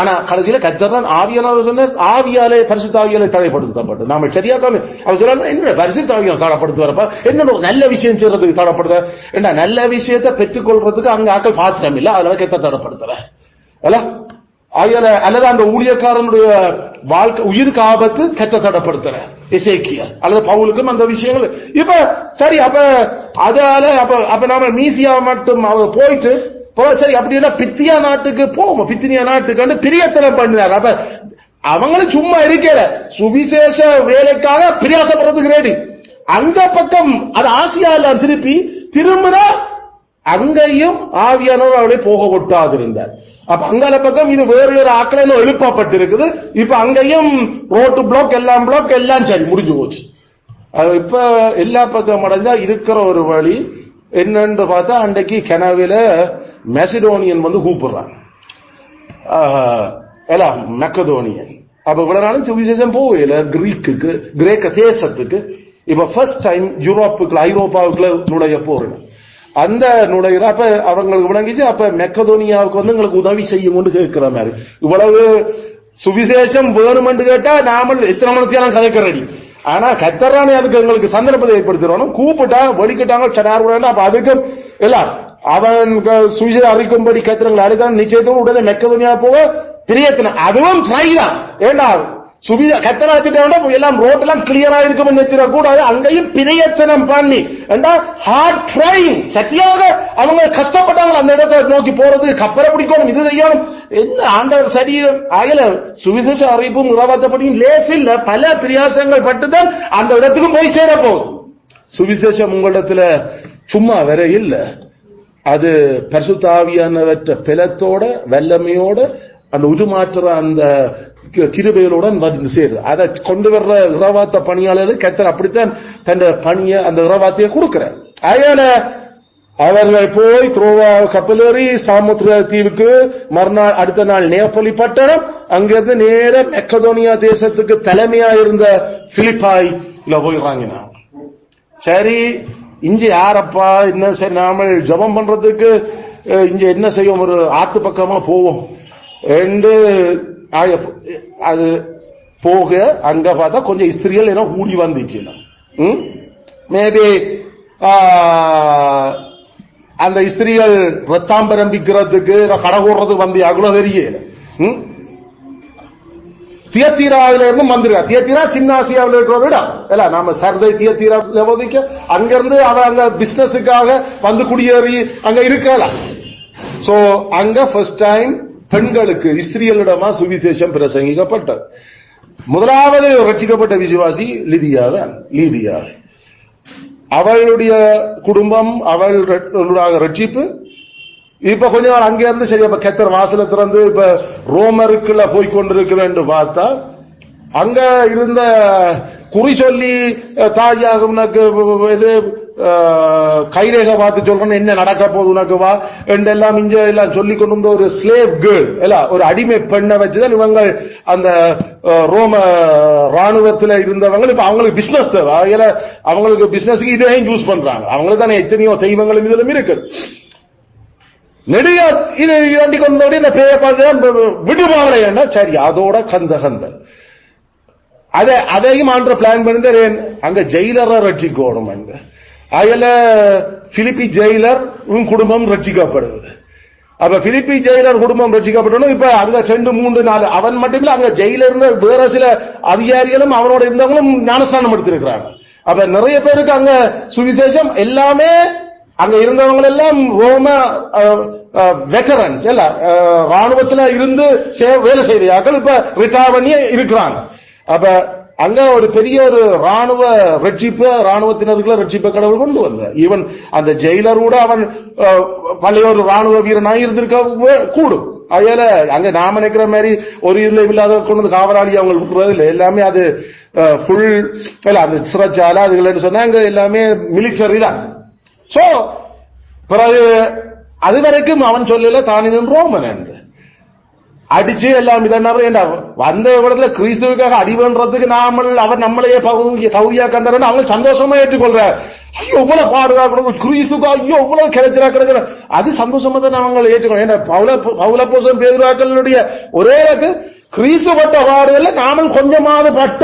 ஆனா கடைசியில கர்த்தர் தான் ஆவியானவர் சொன்னார், ஆவியாலே பரிசுத்த ஆவியாலே தடைப்படுத்தப்பட்டு நாம சரியா தான் அவர் சொல்ல என்ன பரிசுத்த ஆவியால் தடைப்படுத்துவாரப்பா, என்ன ஒரு நல்ல விஷயம் செய்யறதுக்கு தடைப்படுத்த என்ன நல்ல விஷயத்தை பெற்றுக்கொள்றதுக்கு அங்க ஆக்கள் பாத்திரம் இல்ல, அதனால கர்த்தர் தடைப்படுத்துற அல்லது அந்த ஊழியக்காரனுடைய வாழ்க்கை உயிருக்கு ஆபத்து கர்த்தர் தடைப்படுத்துற எசேக்கியா அல்லது பவுலுக்கும் அந்த விஷயங்கள். இப்ப சரி அப்ப அதால அப்ப நாம மீசியா மட்டும் போயிட்டு சரி அப்படின்னா பித்தியா நாட்டுக்கு போவோம். பித்தினியா நாட்டுக்கு பிரியத்தனம் பண்ணினார். அப்ப அவங்களும் சும்மா இருக்கல, சுவிசேஷ வேலைக்காக பிரியாசப்படுறதுக்கு ரெடி. அங்க பக்கம் அது ஆசியால திரும்பின அங்கேயும் ஆவியானவர் அவளை போக விட்டாது இருந்தார். அப்ப அங்கால பக்கம் இது வேறு வேறு ஆக்களை எழுப்பப்பட்டிருக்குது. இப்ப அங்கேயும் ரோட்டு பிளாக் எல்லாம் சரி முடிஞ்சு போச்சு. இப்ப எல்லா பக்கம் அடைஞ்சா இருக்கிற ஒரு வழி என்னன்னு பார்த்தா அன்றைக்கு கனவில மெசிடோனியன் கூப்பிடுறாங்க, மெக்கதோனியன். அப்ப இவ்வளவு நாளும் சுவிசேஷம் போகல கிரேக்க தேசத்துக்கு. இப்ப ஃபர்ஸ்ட் டைம் யூரோப்புக்குள்ள ஐரோப்பாவுக்குள்ள நுழைய போறேன். அந்த நுழைகிற அப்ப அவங்களுக்கு விளங்கிச்சு. அப்ப மெக்கதோனியாவுக்கு வந்து எங்களுக்கு உதவி செய்யும் கேட்கிற மாதிரி இவ்வளவு சுவிசேஷம் வேணுமென்று கேட்டா நாமல் எத்தனை மணிக்கு கதைக்க ரெடி. ஆனா கத்தரானே அதுக்கு எங்களுக்கு சந்தர்ப்பத்தை ஏற்படுத்திடணும். கூப்பிட்டா வலிக்கிட்டாங்க. அப்ப அதுக்கு எல்லாம் அவன் சுவிசேஷம் அறிக்கும்படி கத்திரங்களை அழைத்தான். நிச்சயத்தோடு உடனே மெக்கதோனியா போக பிரியத்தின அதுவும் ட்ரை தான். ஏண்டா கத்தராச்சிட்டா எல்லாம் ரோட் எல்லாம் கிளியரா இருக்கும் கூடாது. அங்கேயும் பிரியத்தனம் பண்ணி ஹார்ட் ட்ரைங் சத்தியாக அவங்க கஷ்டப்பட்டாங்க. அந்த இடத்தை நோக்கி போறது கப்பலை பிடிக்கணும் இது செய்யணும் என்ன ஆண்டவர் சரி ஆகல. சுவிசேஷ அறிவிப்பும் உறவாத்தப்படியும் லேஸ் இல்ல. பல பிரியாசங்கள் பட்டுதான் அந்த இடத்துக்கும் போய் சேர போகுது. சுவிசேஷம் உங்களிடத்துல சும்மா வேற இல்ல. அது பரிசுத்த ஆவியானவற்ற பலத்தோட வல்லமையோட அந்த உருமாற்ற அந்த கிருபைகளுடன் வந்து சேருது. அதை கொண்டு வர்ற இறவாத்த பணியாளர்கள் கர்த்தர் அப்படித்தான் தன் பணியை அந்த இறவாத்தையை கொடுக்கிற. அதனால அவர்கள் போய் துரோவா கப்பலேறி சாமுத்திர தீவுக்கு மறுநாள் அடுத்த நாள் நேப்போலி பட்டணம் அங்கிருந்து நேர மெக்கதோனியா தேசத்துக்கு தலைமையா இருந்த பிலிப்பாய்ல போய் வாங்கினாங்க. சரி இஞ்சி யாரப்பா என்ன சரி நாம ஜபம் பண்றதுக்கு இங்க என்ன செய்வோம் ஒரு ஆத்து பக்கமா போவோம் என்று அது போக அங்க பார்த்தா கொஞ்சம் ஸ்திரீகள் என்ன கூடி வந்துச்சு. மேபி அந்த ஸ்திரீகள் ரத்தாம்பரம் விற்கிறதுக்கு கடகூடுறது வந்து அவ்வளவு தெரியல. தியத்தீராவில இருந்து வந்துருக்கா. தியத்தீரா சின்ன ஆசியாவில் இருக்கிற இடம் இல்ல. நாம சர்தை தியத்தீரா லவோதிக்க அங்கிருந்து அவ அங்க பிசினஸுக்காக வந்து குடியேறி அங்க இருக்கலாம். சோ அங்க ஃபர்ஸ்ட் டைம் பெண்களுக்கு ஸ்திரீகளிடமா சுவிசேஷம் பிரசங்கிக்கப்பட்டது. முதலாவது ரட்சிக்கப்பட்ட விசுவாசி லிதியா தான். லீதியா அவளுடைய குடும்பம் அவளுடைய ரட்சிப்பு. இப்ப கொஞ்ச நாள் அங்க இருந்து சரி அப்ப கத்தர் வாசல திறந்து இப்ப ரோமருக்குள்ள போய்கொண்டிருக்கிறேன் பார்த்தா அங்க இருந்த குறி சொல்லி தாயாக உனக்கு இது கைரேகை பார்த்து சொல்றேன்னு என்ன நடக்க போகுது உனக்கு வா என்றெல்லாம் இங்க எல்லாம் சொல்லி கொண்டு வந்த ஒரு ஸ்லேவ் கேர்ள் எல்லாம் ஒரு அடிமை பெண்ணை வச்சுதான் இவங்க அந்த ரோம ராணுவத்தில் இருந்தவங்க இப்ப அவங்களுக்கு பிசினஸ் தேவை. அவங்களுக்கு பிசினஸ்க்கு இதையும் யூஸ் பண்றாங்க. அவங்களுக்கு தானே எத்தனையோ தெய்வங்களும் இதிலும் இருக்குது. நெடுக இது வேண்டி கொண்டோட இந்த பேய பார்த்து விடுவாங்களே சரி அதோட கந்த அதையும் ஆண்ட பிளான் பண்ணி அங்க ஜெயிலரை ரட்சிக்கணும். அங்க அதுல பிலிப்பி ஜெயிலர் குடும்பம் ரட்சிக்கப்படுது. அப்ப பிலிப்பி ஜெயிலர் குடும்பம் ரட்சிக்கப்படணும். இப்ப அங்க 2, 3, 4 அவன் மட்டும் இல்ல அங்க ஜெயில இருந்த வேற சில அதிகாரிகளும் அவனோட இருந்தவங்களும் ஞானஸ்தானம் எடுத்திருக்கிறாங்க. அப்ப நிறைய பேருக்கு அங்க சுவிசேஷம் எல்லாமே அங்க இருந்தவங்க எல்லாம் ரோம வெட்டரன்ஸ் இல்ல ராணுவத்தில் இருந்து வேலை செய்தார்கள். இப்ப ரிட்டையர் பண்ணி இருக்கிறாங்க. அப்ப அங்க ஒரு பெரிய ஒரு ராணுவ ரட்சிப்பு ராணுவத்தினருக்குள்ள ரட்சிப்பை கடவுள் கொண்டு வந்த. ஈவன் அந்த ஜெயிலரோட அவன் பழைய ஒரு ராணுவ வீரனாக இருந்திருக்க கூடும். அதனால அங்க நாம நினைக்கிற மாதிரி ஒரு இதுல இல்லாத கொண்டு வந்து காவலாளி அவங்க இருக்கிறது இல்லை. எல்லாமே அது ஃபுல் அந்த சிறைச்சாலை அதுகள் சொன்னா அங்க எல்லாமே மிலிட்டரி தான். சோ பிறகு அது வரைக்கும் அவன் சொல்லல தானின் ரோமன் என்று அடிச்சு எல்லாம் வந்த இடத்துல கிறிஸ்துவுக்காக அடிவன்றதுக்கு அவர் நம்மளையே பகுதியா கண்டாரு அவங்க சந்தோஷமா ஏற்றுக்கொள்ற. ஐயோ இவ்வளவு பாதுகாப்பு கிறிஸ்துக்கு ஐயோ இவ்வளவு கிடைச்சிரா கிடைக்கிற அது சந்தோஷமா தான் அவங்க ஏற்றுக்கொள்ள. பவுலப்போஸ்தலன் பேதுருக்களுடைய ஒரே கிறிஸ்து பட்ட பாடுதல்ல நாமல் கொஞ்சமாவது பட்ட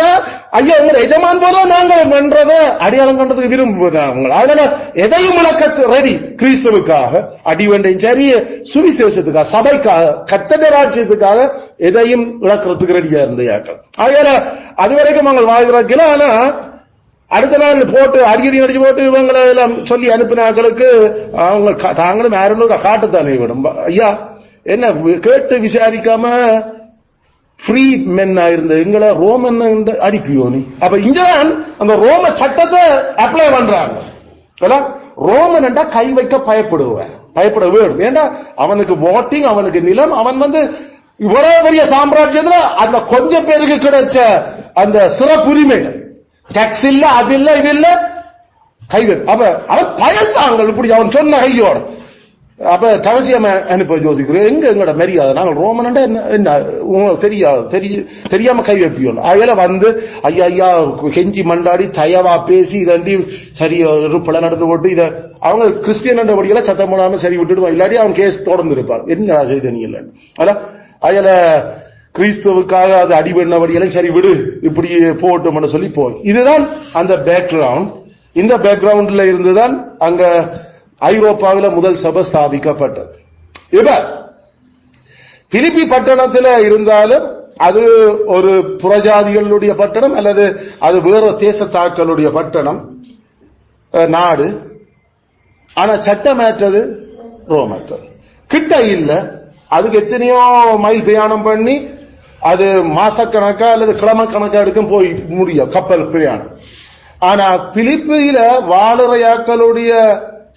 ஐயா உங்க எஜமான் போல நாங்கள் வென்றத அடையாளம் கண்டதுக்கு விரும்புகிறாங்க. அதனால எதையும் இழக்க ரெடி. கிறிஸ்துவுக்காக அடி வேண்டையும் சரி சுவிசேஷத்துக்காக சபைக்காக கர்த்தருடைய ராஜ்யத்துக்காக எதையும் இழக்கிறதுக்கு ரெடியா இருந்தையாக்கள். அதனால அது வரைக்கும் அவங்க வாழ்கிறார்கள். ஆனா அடுத்த நாள் போட்டு அடிக்கடி அடிச்சு போட்டு இவங்களை எல்லாம் சொல்லி அனுப்பினாக்களுக்கு அவங்க தாங்களும் யாரும் காட்டுத்தானே விடும். ஐயா என்ன கேட்டு விசாரிக்காம ஃப்ரீ மென்னா இருந்த எங்களை ரோமன் அடிப்பியோனி. அப்ப இங்கதான் அந்த ரோம சட்டத்தை அப்ளை பண்றாங்க. ரோமன் என்றா கை வைக்க பயப்பட வேண்டும். ஏண்டா அவனுக்கு ஓட்டிங் அவனுக்கு நிலம் அவன் இவ்வளவு பெரிய சாம்ராஜ்யத்துல அந்த கொஞ்சம் பேருக்கு கிடைச்ச அந்த சிறப்புரிமைகள் டாக்ஸ் இல்ல அது இல்ல இது இல்ல கைகள். அப்ப அவன் பயந்தாங்க இப்படி அவன் சொன்ன கையோட அப்ப ரகசியமா அனுப்ப யோசிக்கிறோம். எங்கட மரியாதை, நாங்கள் ரோமன் என்ன தெரியாம கை வைப்பியோம். அதில் வந்து ஐயா ஐயா கெஞ்சி மண்டாடி தயவா பேசி இதண்டி சரி பல நடந்து போட்டு இதை அவங்க கிறிஸ்டியன் படியெல்லாம் சத்தம் போடாம சரி விட்டுடுவான். இல்லாட்டி அவன் கேஸ் தொடர்ந்து இருப்பான். என்ன செய்த நீ இல்லை அதான் அதில் கிறிஸ்துவுக்காக அது அடிபடியெல்லாம் சரி விடு இப்படி போட்டோம்னு சொல்லி போய். இதுதான் அந்த பேக்ரவுண்ட். இந்த பேக்ரவுண்ட்ல இருந்துதான் அங்க ஐரோப்பாவில் முதல் சபை ஸ்தாபிக்கப்பட்டது. இப்ப பிலிப்பி பட்டணத்தில் இருந்தாலும் அது ஒரு புறஜாதிகளுடைய பட்டணம் அல்லது அது வேற தேசத்தாக்களுடைய பட்டணம் நாடு. ஆனா சட்டமேற்றது ரோமற்றது. கிட்ட இல்ல, அதுக்கு எத்தனையோ மைல் பிரயாணம் பண்ணி அது மாசக்கணக்கா அல்லது கிழமை கணக்கா எடுக்கும் போய் முடியும் கப்பல் பிரயாணம். ஆனா பிலிப்பியில வாழுறையாக்களுடைய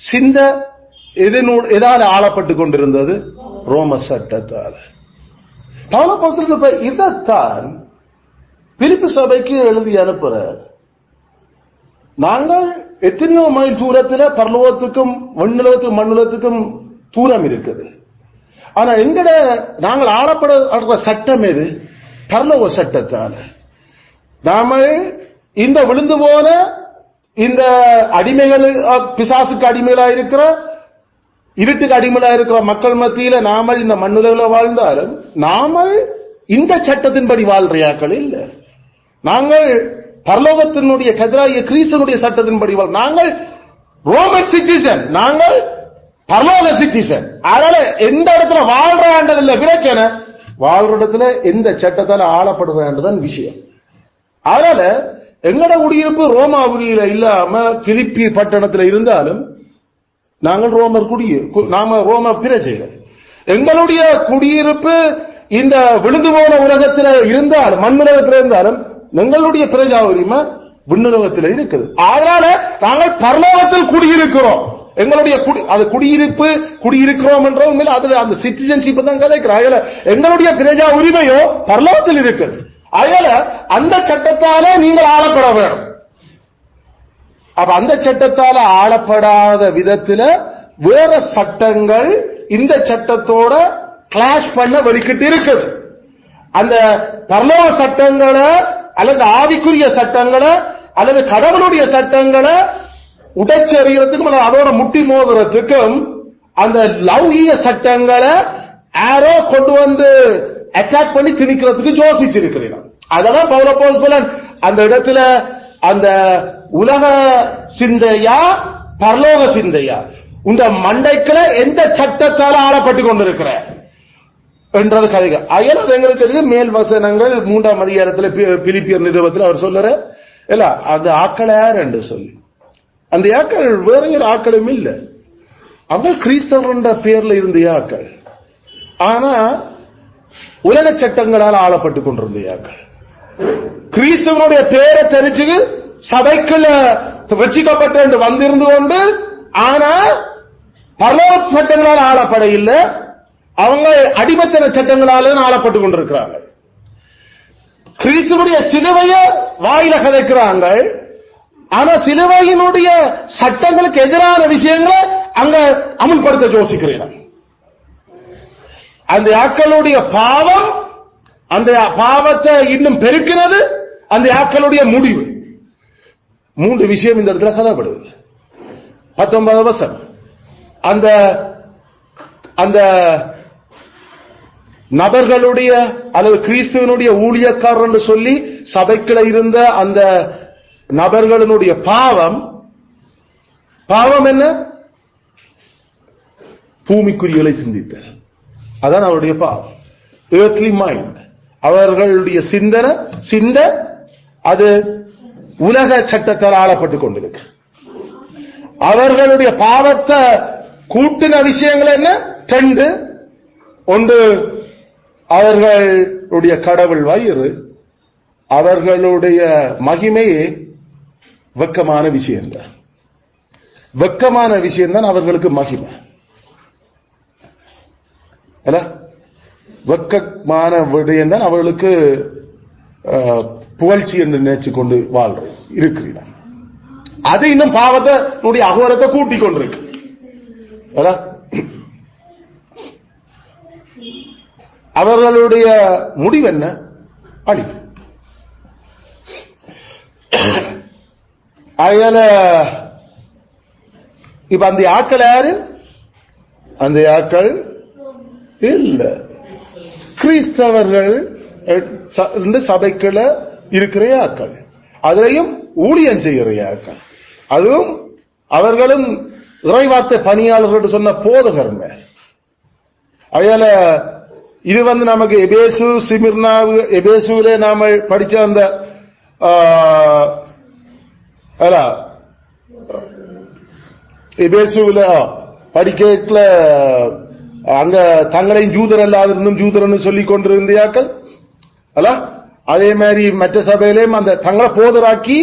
சிந்த எதால ஆளப்பட்டு கொண்டிருந்தது? ரோம சட்டத்தால். இதைத்தான் பிலிப்பி சபைக்கு எழுதி அனுப்புற. நாங்கள் எத்தனையோ மைல் தூரத்தில் பரலோகத்துக்கும் விண்ணுலகத்துக்கும் மண்ணுலகத்துக்கும் தூரம் இருக்குது. ஆனா எங்கட நாங்கள் ஆளப்படுற சட்டம் எது? பரலோக சட்டத்தால். நாம இந்த விழுந்து போன இந்த அடிமைகள், பிசாசுக்கு அடிமைகளா இருக்கிற, இருட்டுக்கு அடிமையா இருக்கிற மக்கள் மத்தியில நாம இந்த மண்ணுலகில் வாழ்ந்தாலும் நாம இந்த சட்டத்தின்படி வாழ்றையாக்கள் இல்ல. நாங்கள் பரலோகத்தினுடைய கதிராகிய கிறிஸ்துவனுடைய சட்டத்தின்படி நாங்கள் ரோமன் சிட்டிசன், நாங்கள் பரலோக சிட்டிசன். அதனால எந்த இடத்துல வாழ்றதுல பிரச்சனை, வாழ்ற இடத்துல எந்த சட்டத்தால ஆளப்படுறதுதான் விஷயம். அதனால எங்கட குடியிருப்பு ரோமாபுரியில இல்லாம பிலிப்பி பட்டணத்தில் இருந்தாலும் நாங்கள் ரோமர் நாம ரோம பிரஜைகள். எங்களுடைய குடியிருப்பு இந்த விழுந்து போன உலகத்தில் இருந்தாலும் மண்ணுலகத்தில் இருந்தாலும் எங்களுடைய பிரஜா உரிமை விண்ணுலகத்தில் இருக்குது. அதனால நாங்கள் பரலோகத்தில் குடியிருக்கிறோம். எங்களுடைய குடியிருக்கிறோம் என்ற உண்மையில் அதுல அந்த சிட்டிசன்ஷிப் தான் கதைக்கிறாங்க. எங்களுடைய பிரஜா உரிமையோ பரலோகத்தில் இருக்குது. அதனால அந்த சட்டத்தால நீங்கள் ஆளப்பட வேண்டும். அப்ப அந்த சட்டத்தால ஆளப்படாத விதத்துல வேற சட்டங்கள் இந்த சட்டத்தோட கிளாஷ் பண்ண வெளிக்கிட்டு இருக்குது. அந்த பரலோக சட்டங்களை அல்லது ஆவிக்குரிய சட்டங்களை அல்லது கடவுளுடைய சட்டங்களை உடைச்செறிகிறதுக்கும் அதோட முட்டி மோதுறதுக்கும் அந்த லௌகிக சட்டங்களை யாரோ கொண்டு வந்து அட்டாக் பண்ணி திணிக்கிறதுக்கு யோசிச்சிருக்கிறீர்கள். அதெல்லாம் பவுலப்போஸ்தலன் அந்த இடத்துல அந்த உலக சிந்தையா பரலோக சிந்தையா இந்த மண்டைக்குள்ள எந்த சட்டத்தால ஆளப்பட்டு கொண்டிருக்கிற என்றது கதைகள். அயல் எங்களுக்கு மேல் வசனங்கள் 3ஆம் அதிகாரத்தில் பிலிப்பியர் நிறுவத்தில் அவர் சொல்லுற இல்ல அந்த ஆக்கள் யார் என்று சொல்லி, அந்த ஆக்கள் வேற ஆக்களும் இல்லை, அவங்க கிறிஸ்தவ பேர்ல இருந்த ஆக்கள். ஆனா உலக சட்டங்களால் ஆளப்பட்டுக் கொண்டிருந்த ஆக்கள் கிறிஸ்தவனுடைய பேரை தெரிஞ்சு சபைக்குள்ள வச்சிக்கப்பட்ட என்று வந்திருந்து கொண்டு, ஆனா பரலோக சட்டங்களால் ஆளப்பட இல்லை, அவங்க அடிமத்தன சட்டங்களால ஆளப்பட்டுக் கொண்டிருக்கிறாங்க. கிறிஸ்துவனுடைய சிலுவைய வாயில கதைக்கிறாங்க. ஆனா சிலுவையினுடைய சட்டங்களுக்கு எதிரான விஷயங்களை அங்க அமுல்படுத்த யோசிக்கிறீர்கள். அந்த ஆக்களுடைய பாவம், அந்த பாவத்தை இன்னும் பெருக்கிறது அந்த ஆக்களுடைய முடிவு. 3 விஷயம் இந்த இடத்துல கதைப்படுது. 19 வசனம் அந்த அந்த நபர்களுடைய அல்லது கிறிஸ்துவனுடைய ஊழியக்காரர் என்று சொல்லி சபைக்குள்ள இருந்த அந்த நபர்களுடைய பாவம் என்ன? பூமிக்குரியலை சிந்தித்தல். அதான் அவருடைய பாவம். earthly mind. அவர்களுடைய சிந்த அது உலக சட்டத்தால் ஆளப்பட்டுக் கொண்டிருக்கு. அவர்களுடைய பாவத்தை கூட்டின விஷயங்கள் என்ன? 2. ஒன்று அவர்களுடைய கடவுள் வயிறு, அவர்களுடைய மகிமையே வெக்கமான விஷயம்தான். வெக்கமான விஷயம்தான் அவர்களுக்கு மகிமை. வெக்கமான விடயம் தான் அவர்களுக்கு புகழ்ச்சி என்று நினைச்சு கொண்டு வாழ்ற இருக்கிறார். அது இன்னும் பாவத்தை அகோரத்தை கூட்டிக் கொண்டிருக்கு. அவர்களுடைய முடிவு என்ன? அழிவு. அதனால இப்ப அந்த ஆட்கள் யாரு? அந்த ஆட்கள் இல்ல, கிறிஸ்தவர்கள் சபைக்குள்ள இருக்கிற ஆட்கள், அதுலயும் ஊழியம் செய்கிற ஆட்கள், அதுவும் அவர்களும் இறைவார்த்தை பணியாளர்கள் சொன்ன போதகருங்க. அதனால இது நமக்கு எபேசு, சிமிர்னா, எபேசுல நாம படிச்ச அந்த எபேசுல படிக்கல அங்க தங்களையும் ஜூதர் அல்லாத இருந்தும் ஜூதர்னு சொல்லிக் கொண்டிருந்தார்கள். அதே மாதிரி மற்ற சபையிலையும் அந்த தங்களை போதராக்கி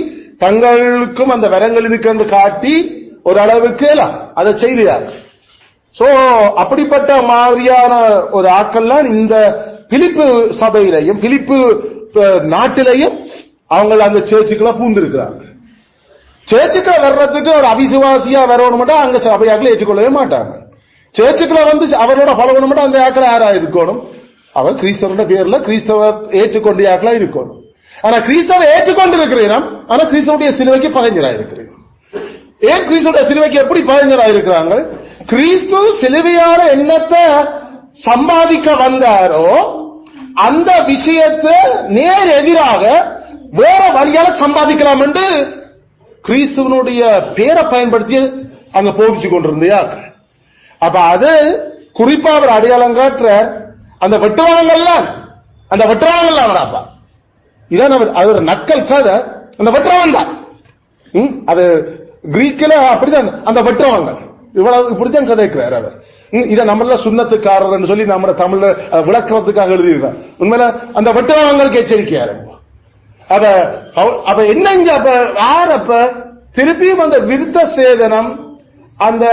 தங்களுக்கும் அந்த வரங்கள் இருக்கு காட்டி ஒரு அளவுக்கு அதை செய்தார். சோ அப்படிப்பட்ட மாதிரியான ஒரு ஆட்கள்லாம் இந்த பிலிப்பு சபையிலையும் பிலிப்பு நாட்டிலையும் அவங்க அந்த சேர்ச்சுக்குள்ள பூந்திருக்கிறாங்க. சேர்ச்சுக்குள்ள வர்றதுக்கு ஒரு அவிசுவாசியா வரணும், அங்க சபையாக்களை ஏற்றுக்கொள்ளவே மாட்டாங்க. சேர்ச்சுக்குள்ள அவரோட பழகணும், அந்த ஆக்களை யாரா இருக்கணும்? அவர் கிறிஸ்தவ பேர்ல கிறிஸ்தவர் ஏற்றுக்கொண்ட ஆக்களா இருக்கணும். ஆனா கிறிஸ்தவ ஏற்றுக்கொண்டு இருக்கிறேன், ஆனா கிறிஸ்தவனுடைய சிலுவைக்கு பகைஞரா இருக்கிறேன். ஏன் கிறிஸ்துடைய சிலுவைக்கு எப்படி பகைஞரா இருக்கிறாங்க? கிறிஸ்து சிலுவையான எண்ணத்தை சம்பாதிக்க வந்தாரோ அந்த விஷயத்தை நேர் எதிராக வேற வழியால சம்பாதிக்கலாம் என்று கிறிஸ்துவனுடைய பேரை பயன்படுத்தி அங்க போதிச்சு கொண்டிருந்தார். அப்ப அது குறிப்பா அவர் அடையாளம் காட்டுற அந்த வெட்டுவாங்கல்லாம், அந்த வெட்டுறாங்கல்லாம் இதான் அவர் நக்கல் கதை. அந்த வெட்டுறவன் தான் அது கிரீக்கில அப்படிதான் அந்த வெட்டுறவங்க இவ்வளவு இப்படித்தான் கதைக்கிறார் அவர். இதை நம்மள சுண்ணத்துக்காரர் சொல்லி நம்ம தமிழ்ல விளக்கிறதுக்காக எழுதியிருக்கார். உண்மையில அந்த வெட்டுறவங்களுக்கு எச்சரிக்கையா அப்ப என்ன அப்ப யார் அப்ப திருப்பியும் அந்த விருத்த சேதனம், அந்த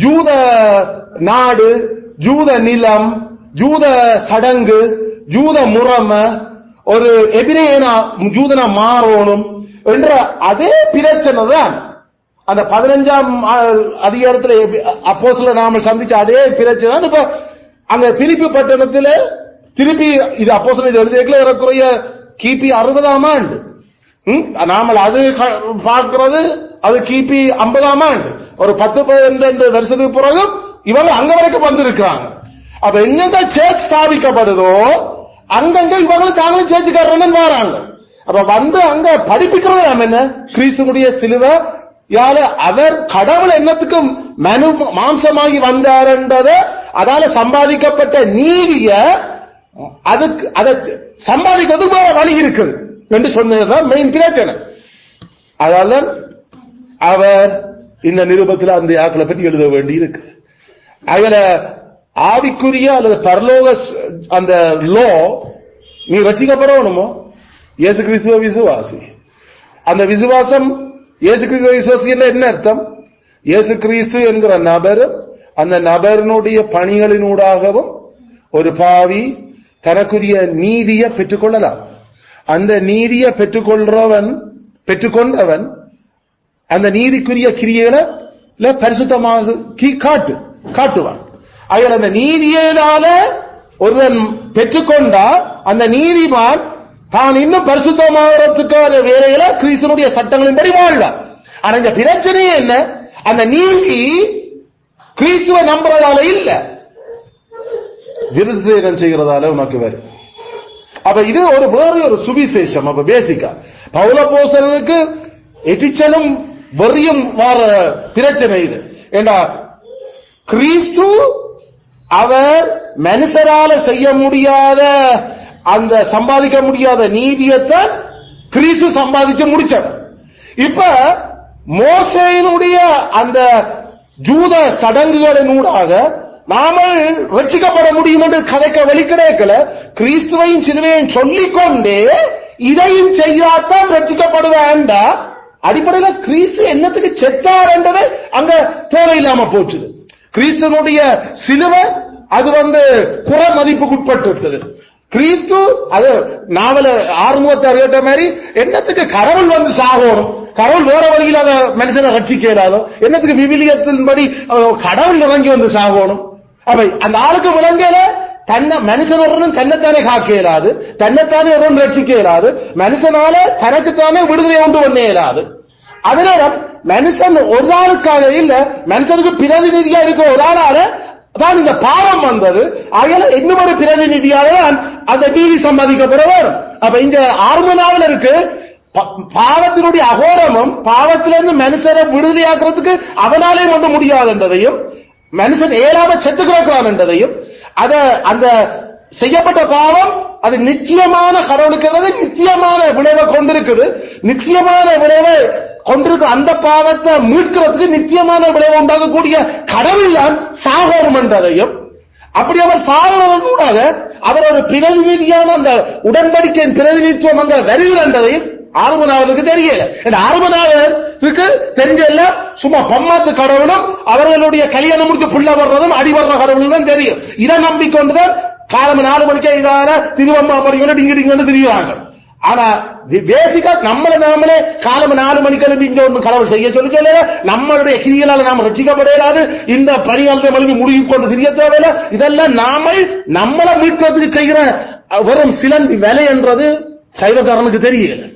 ஜூத நாடு, ஜூத நிலம், ஜூத சடங்கு, ஜூத முறைமை, ஒரு எபிரேயனா ஜூதனா மாறணும் என்ற அதே பிரச்சனை தான் அந்த 15ஆம் அதிகாரத்தில் அப்போஸ்தலர் நாம சந்திச்ச அதே பிரச்சனை தான் இப்ப அங்க பிலிப்பி பட்டணத்தில் திருப்பி இது அப்போஸ்தலர் எழுதியதுல ஏறக்குறைய கிபி 60ஆம் ஆண்டு. நாம அது பார்க்கிறது அது கிபி 50ஆம் ஆண்டு. ஒரு 10-12 வருஷத்துக்கு பிறகு இவங்க அங்க வரைக்கும் வந்திருக்கிறாங்க. அப்ப எங்க சேர்ச் ஸ்தாபிக்கப்படுதோ அங்கங்க இவங்களும் தாங்களும் சேர்ச்சுக்காரன்னு வராங்க. அப்ப அங்க படிப்பிக்கிறது நாம என்ன? கிறிஸ்துவுடைய சிலுவை யால அவர் கடவுள் என்னத்துக்கும் மாம்சமாகி வந்தார்ன்றத அதால சம்பாதிக்கப்பட்ட நீதிய அதுக்கு அதை சம்பாதிக்கிறதுக்கு வேற வழி இருக்குது என்று சொன்னதுதான் மெயின் பிரச்சனை. அதனால அவர் இந்த நிருபத்தில் அந்த ஆக்களை பற்றி எழுத வேண்டி இருக்கு. அதுல ஆவிக்குரிய அல்லது பரலோக அந்த லோ நீ ரசிக்கப்படணுமோ இயேசு கிறிஸ்துவ விசுவாசி. அந்த விசுவாசம் இயேசு கிறிஸ்துவ விசுவாசி என்ன அர்த்தம்? இயேசு கிறிஸ்து என்கிற நபர் அந்த நபரினுடைய பணிகளினூடாகவும் ஒரு பாவி தனக்குரிய நீதியை பெற்றுக்கொள்ளலாம். அந்த நீதியை பெற்றுக்கொண்டவன் அந்த நீதிக்குரிய கிரியைகளை பரிசுத்தமாக காட்டுவான். அதில் அந்த நீதியினால ஒருவன் பெற்றுக்கொண்டா அந்த நீதிமான் தான் இன்னும் பரிசுத்தமாகறதுக்கான வேலைகளை கிறிஸ்துவனுடைய சட்டங்களின்படி வாழ்வான். ஆனா இந்த பிரச்சனையே என்ன? அந்த நீதி கிறிஸ்துவ நம்புறதால இல்ல, விருத்தம் செய்கிறதால உனக்கு வரும். அப்ப இது வேறு ஒரு சுவிசேஷம். அப்ப பேசிக்கா பவுலப்போஸ்தலனுக்கு எரிச்சலும் வெறியும் வார பிரச்சனை இது. ஏண்டா கிறிஸ்து அவர் மனுஷரால செய்ய முடியாத அந்த சம்பாதிக்க முடியாத நீதியத்தான் கிறிஸ்து சம்பாதிச்சு முடிச்சவர். இப்ப மோசேயினுடைய அந்த ஜூத சடங்குகளினூடாக நாம ரட்சிக்கப்பட முடியும் என்று கதைக்க வெளிக்கிடைக்கல. கிறிஸ்துவையும் சிலுவையும் சொல்லிக்கொண்டே இதையும் செய்யாதான் ரட்சிக்கப்படுவேண்டா அடிப்படையில் கிறிஸ்து என்னத்துக்கு செத்தார் என்றதை அங்க தேவையில்லாம போச்சுது. கிறிஸ்துவனுடைய சிலுவை அது குறை மதிப்புக்குட்பட்டு கிறிஸ்து அது நாவல 6:36 மாதிரி என்னத்துக்கு கடவுள் சாகணும், கடவுள் வேற வழியில் அதை மனுஷனை ரட்சிக்க இயலாதோ, என்னத்துக்கு விவிலியத்தின்படி கடவுள் இறங்கி சாகணும். அவை அந்த ஆளுக்கு விளங்கல மனுஷன் ஒருவனும் தன்னைத்தானே காக்க இயலாது, தன்னைத்தானே ஒருவன் ரட்சிக்க இயலாது, மனுஷனால தனக்குத்தானே விடுதலை கொண்டு வந்த இயலாது. அதனால மனுஷன் ஒரு ஆளுக்காக இல்ல, மனுஷனுக்கு பிரதிநிதியா இருக்க ஒரு ஆளால தான் இந்த பாவம் வந்தது. ஆகையால இன்னும் ஒரு பிரதிநிதியாக அந்த நீதி சம்பாதிக்கப்பட வரும். அப்ப இங்க ஆர்மனாவில் இருக்கு பாவத்தினுடைய அகோரமும் பாவத்திலிருந்து மனுஷனை விடுதலையாக்குறதுக்கு அவனாலே மட்டும் முடியாது என்றதையும், மனுஷன் ஏழாம செத்து கிடக்கிறான் என்றதையும், அத அந்த செய்யப்பட்ட பாவம் அது நிச்சயமான கடவுளுக்கு நிச்சயமான விளைவை கொண்டிருக்குது. நிச்சயமான விளைவை கொண்டிருக்க அந்த பாவத்தை மீட்கிறதுக்கு நிச்சயமான விளைவு உண்டாகக்கூடிய கடவுள் தான் சாகோரும் என்றதையும், அப்படி அவர் சாகுவதன் மூலமாக அவர் ஒரு பிரதிநிதியான அந்த உடன்படிக்கையின் பிரதிநிதித்துவம் அங்க வருகிறது என்றதையும் ஆர்வனாவருக்கு தெரியல. ஆர்வனாவருக்கு தெரிஞ்சல சும்மா பம்மாத்து கடவுளும் அவர்களுடைய கல்யாணம் முடிக்க புள்ள வர்றதும் அடி வர்ற கடவுளும் தான் தெரியும். இதை நம்பிக்கொண்டுதான் காலம் 4 மணிக்கே இதான திருவம்மா படிக்கணும் டிங்கிடிங்கன்னு தெரியுறாங்க. ஆனா பேசிக்கா நாமளே காலம் 4 மணிக்கு இங்க ஒன்று கடவுள் செய்ய சொல்லி நம்மளுடைய கிரிகளால் நாம் ரசிக்கப்படையாது. இந்த பணியாளர் மொழி முடிவு கொண்டு தெரிய தேவையில்லை. இதெல்லாம் நம்மளை மீட்கிறதுக்கு செய்கிற வெறும் சிலந்தி வேலை என்றது சைவக்காரனுக்கு தெரியல.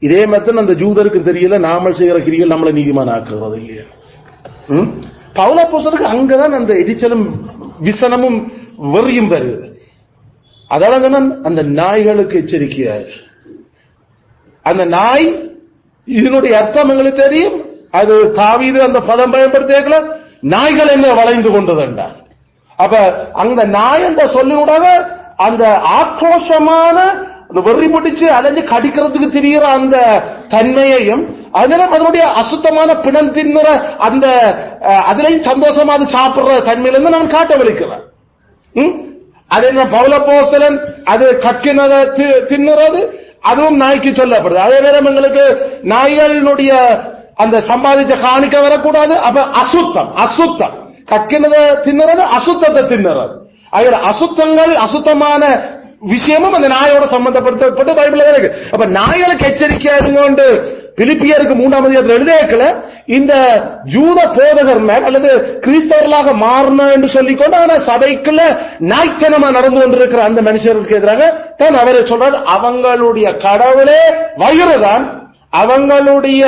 இதே மெத்தன் அந்த ஜூதருக்கு தெரியல. நாமல் செய்கிற கிரிகள் நம்மளை நீதிமான ஆக்குறது இல்லையா? பவுலப்போஸ்தலருக்கு அங்கதான் அந்த எரிச்சலும் விசனமும் வெறியும் வருது. அதாவது அந்த நாய்களுக்கு எச்சரிக்கையாக, அந்த நாய் இதனுடைய அர்த்தம் எங்களுக்கு தெரியும். அது தாவீது அந்த பதம் பயன்படுத்திய நாய்கள் என்ன வளைந்து கொண்டதுண்டார். அப்ப அந்த நாய் என்ற சொல்லினூடாக அந்த ஆக்ரோஷமான வெறி பிடிச்சு அலைஞ்சு கடிக்கிறதுக்கு தெரிகிற அந்த தன்மையையும், அதனால அதனுடைய அசுத்தமான பிணம் தின்னுற அந்த அதுலயும் சந்தோஷமா அது சாப்பிடுற தன்மையிலிருந்து நான் காட்ட வலிக்கிறேன். அது என்ன பவுலப்போஸ்தலன் அது கக்கினத தின்னுறது அதுவும் நாய்க்கு சொல்லப்படுது. அதே நேரம் எங்களுக்கு நாய்களுடைய அந்த சம்பாதிச்ச காணிக்க வரக்கூடாது. அப்ப அசுத்தம் கக்கினத தின்னுறது அசுத்தத்தை தின்னுறது. அதுல அசுத்தங்கள் அசுத்தமான விஷயமும் அந்த நாயோட சம்பந்தப்படுத்தப்பட்டு பைபிள்ல இருக்கு. அப்ப நாய்களுக்கு எச்சரிக்கையா இருங்கொண்டு பிலிப்பியருக்கு 3ஆம் அதிகாரத்தில் எழுதியிருக்கல இந்த ஜூத போதகர் மேல் அல்லது கிறிஸ்தவர்களாக மாறணும் என்று சொல்லிக்கொண்டு ஆனா சபைக்குள்ள நாய்த்தனமா நடந்து கொண்டிருக்கிற அந்த மனுஷருக்கு எதிராக தான் அவரை சொல்றாரு. அவங்களுடைய கடவுளே வயிறுதான், அவங்களுடைய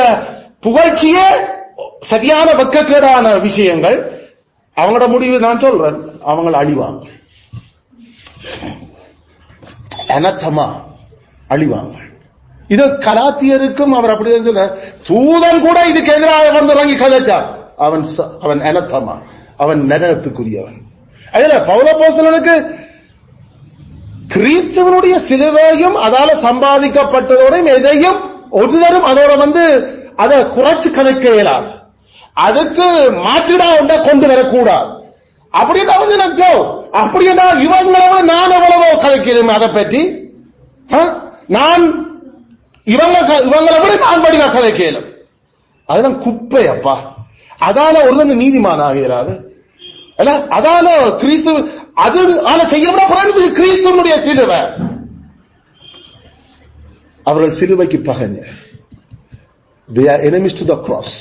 புகழ்ச்சியே சரியான வெக்கக்கேடான விஷயங்கள். அவங்களோட முடிவு நான் சொல்றேன், அவங்க அழிவாங்க, அனத்தமா அழிவாங்க. இது கலாத்தியருக்கும் அவர் அப்படிதான் சொல்ற. தூதன் கூட இதுக்கு எதிராக வந்து இறங்கி கதைச்சார். அவன் அனத்தமா, அவன் நரகத்துக்குரியவன். அதுல பவுலப்போஸ்தலனுக்கு கிறிஸ்துவனுடைய சிலுவையும் அதால சம்பாதிக்கப்பட்டதோட எதையும் ஒருத்தரும் அதோட அதை குறைச்சு கதைக்க இயலாது. அதுக்கு மாற்றிடா ஒன்றை கொண்டு வரக்கூடாது. அப்படின்னா அப்படின்னா இவங்களோட நான் எவ்வளவோ கதைக்கிறேன் அதை பற்றி. நான் இவங்களை விட நான் படிவா கதைக்கலும். அதெல்லாம் குப்பை அப்பா. அதால ஒரு நீதிமான் ஆகிறாரு. அதால கிறிஸ்து அது செய்ய கிறிஸ்துவனுடைய சிலுவை. அவர்கள் சிலுவைக்கு பகைஞர். They are enemies to the cross.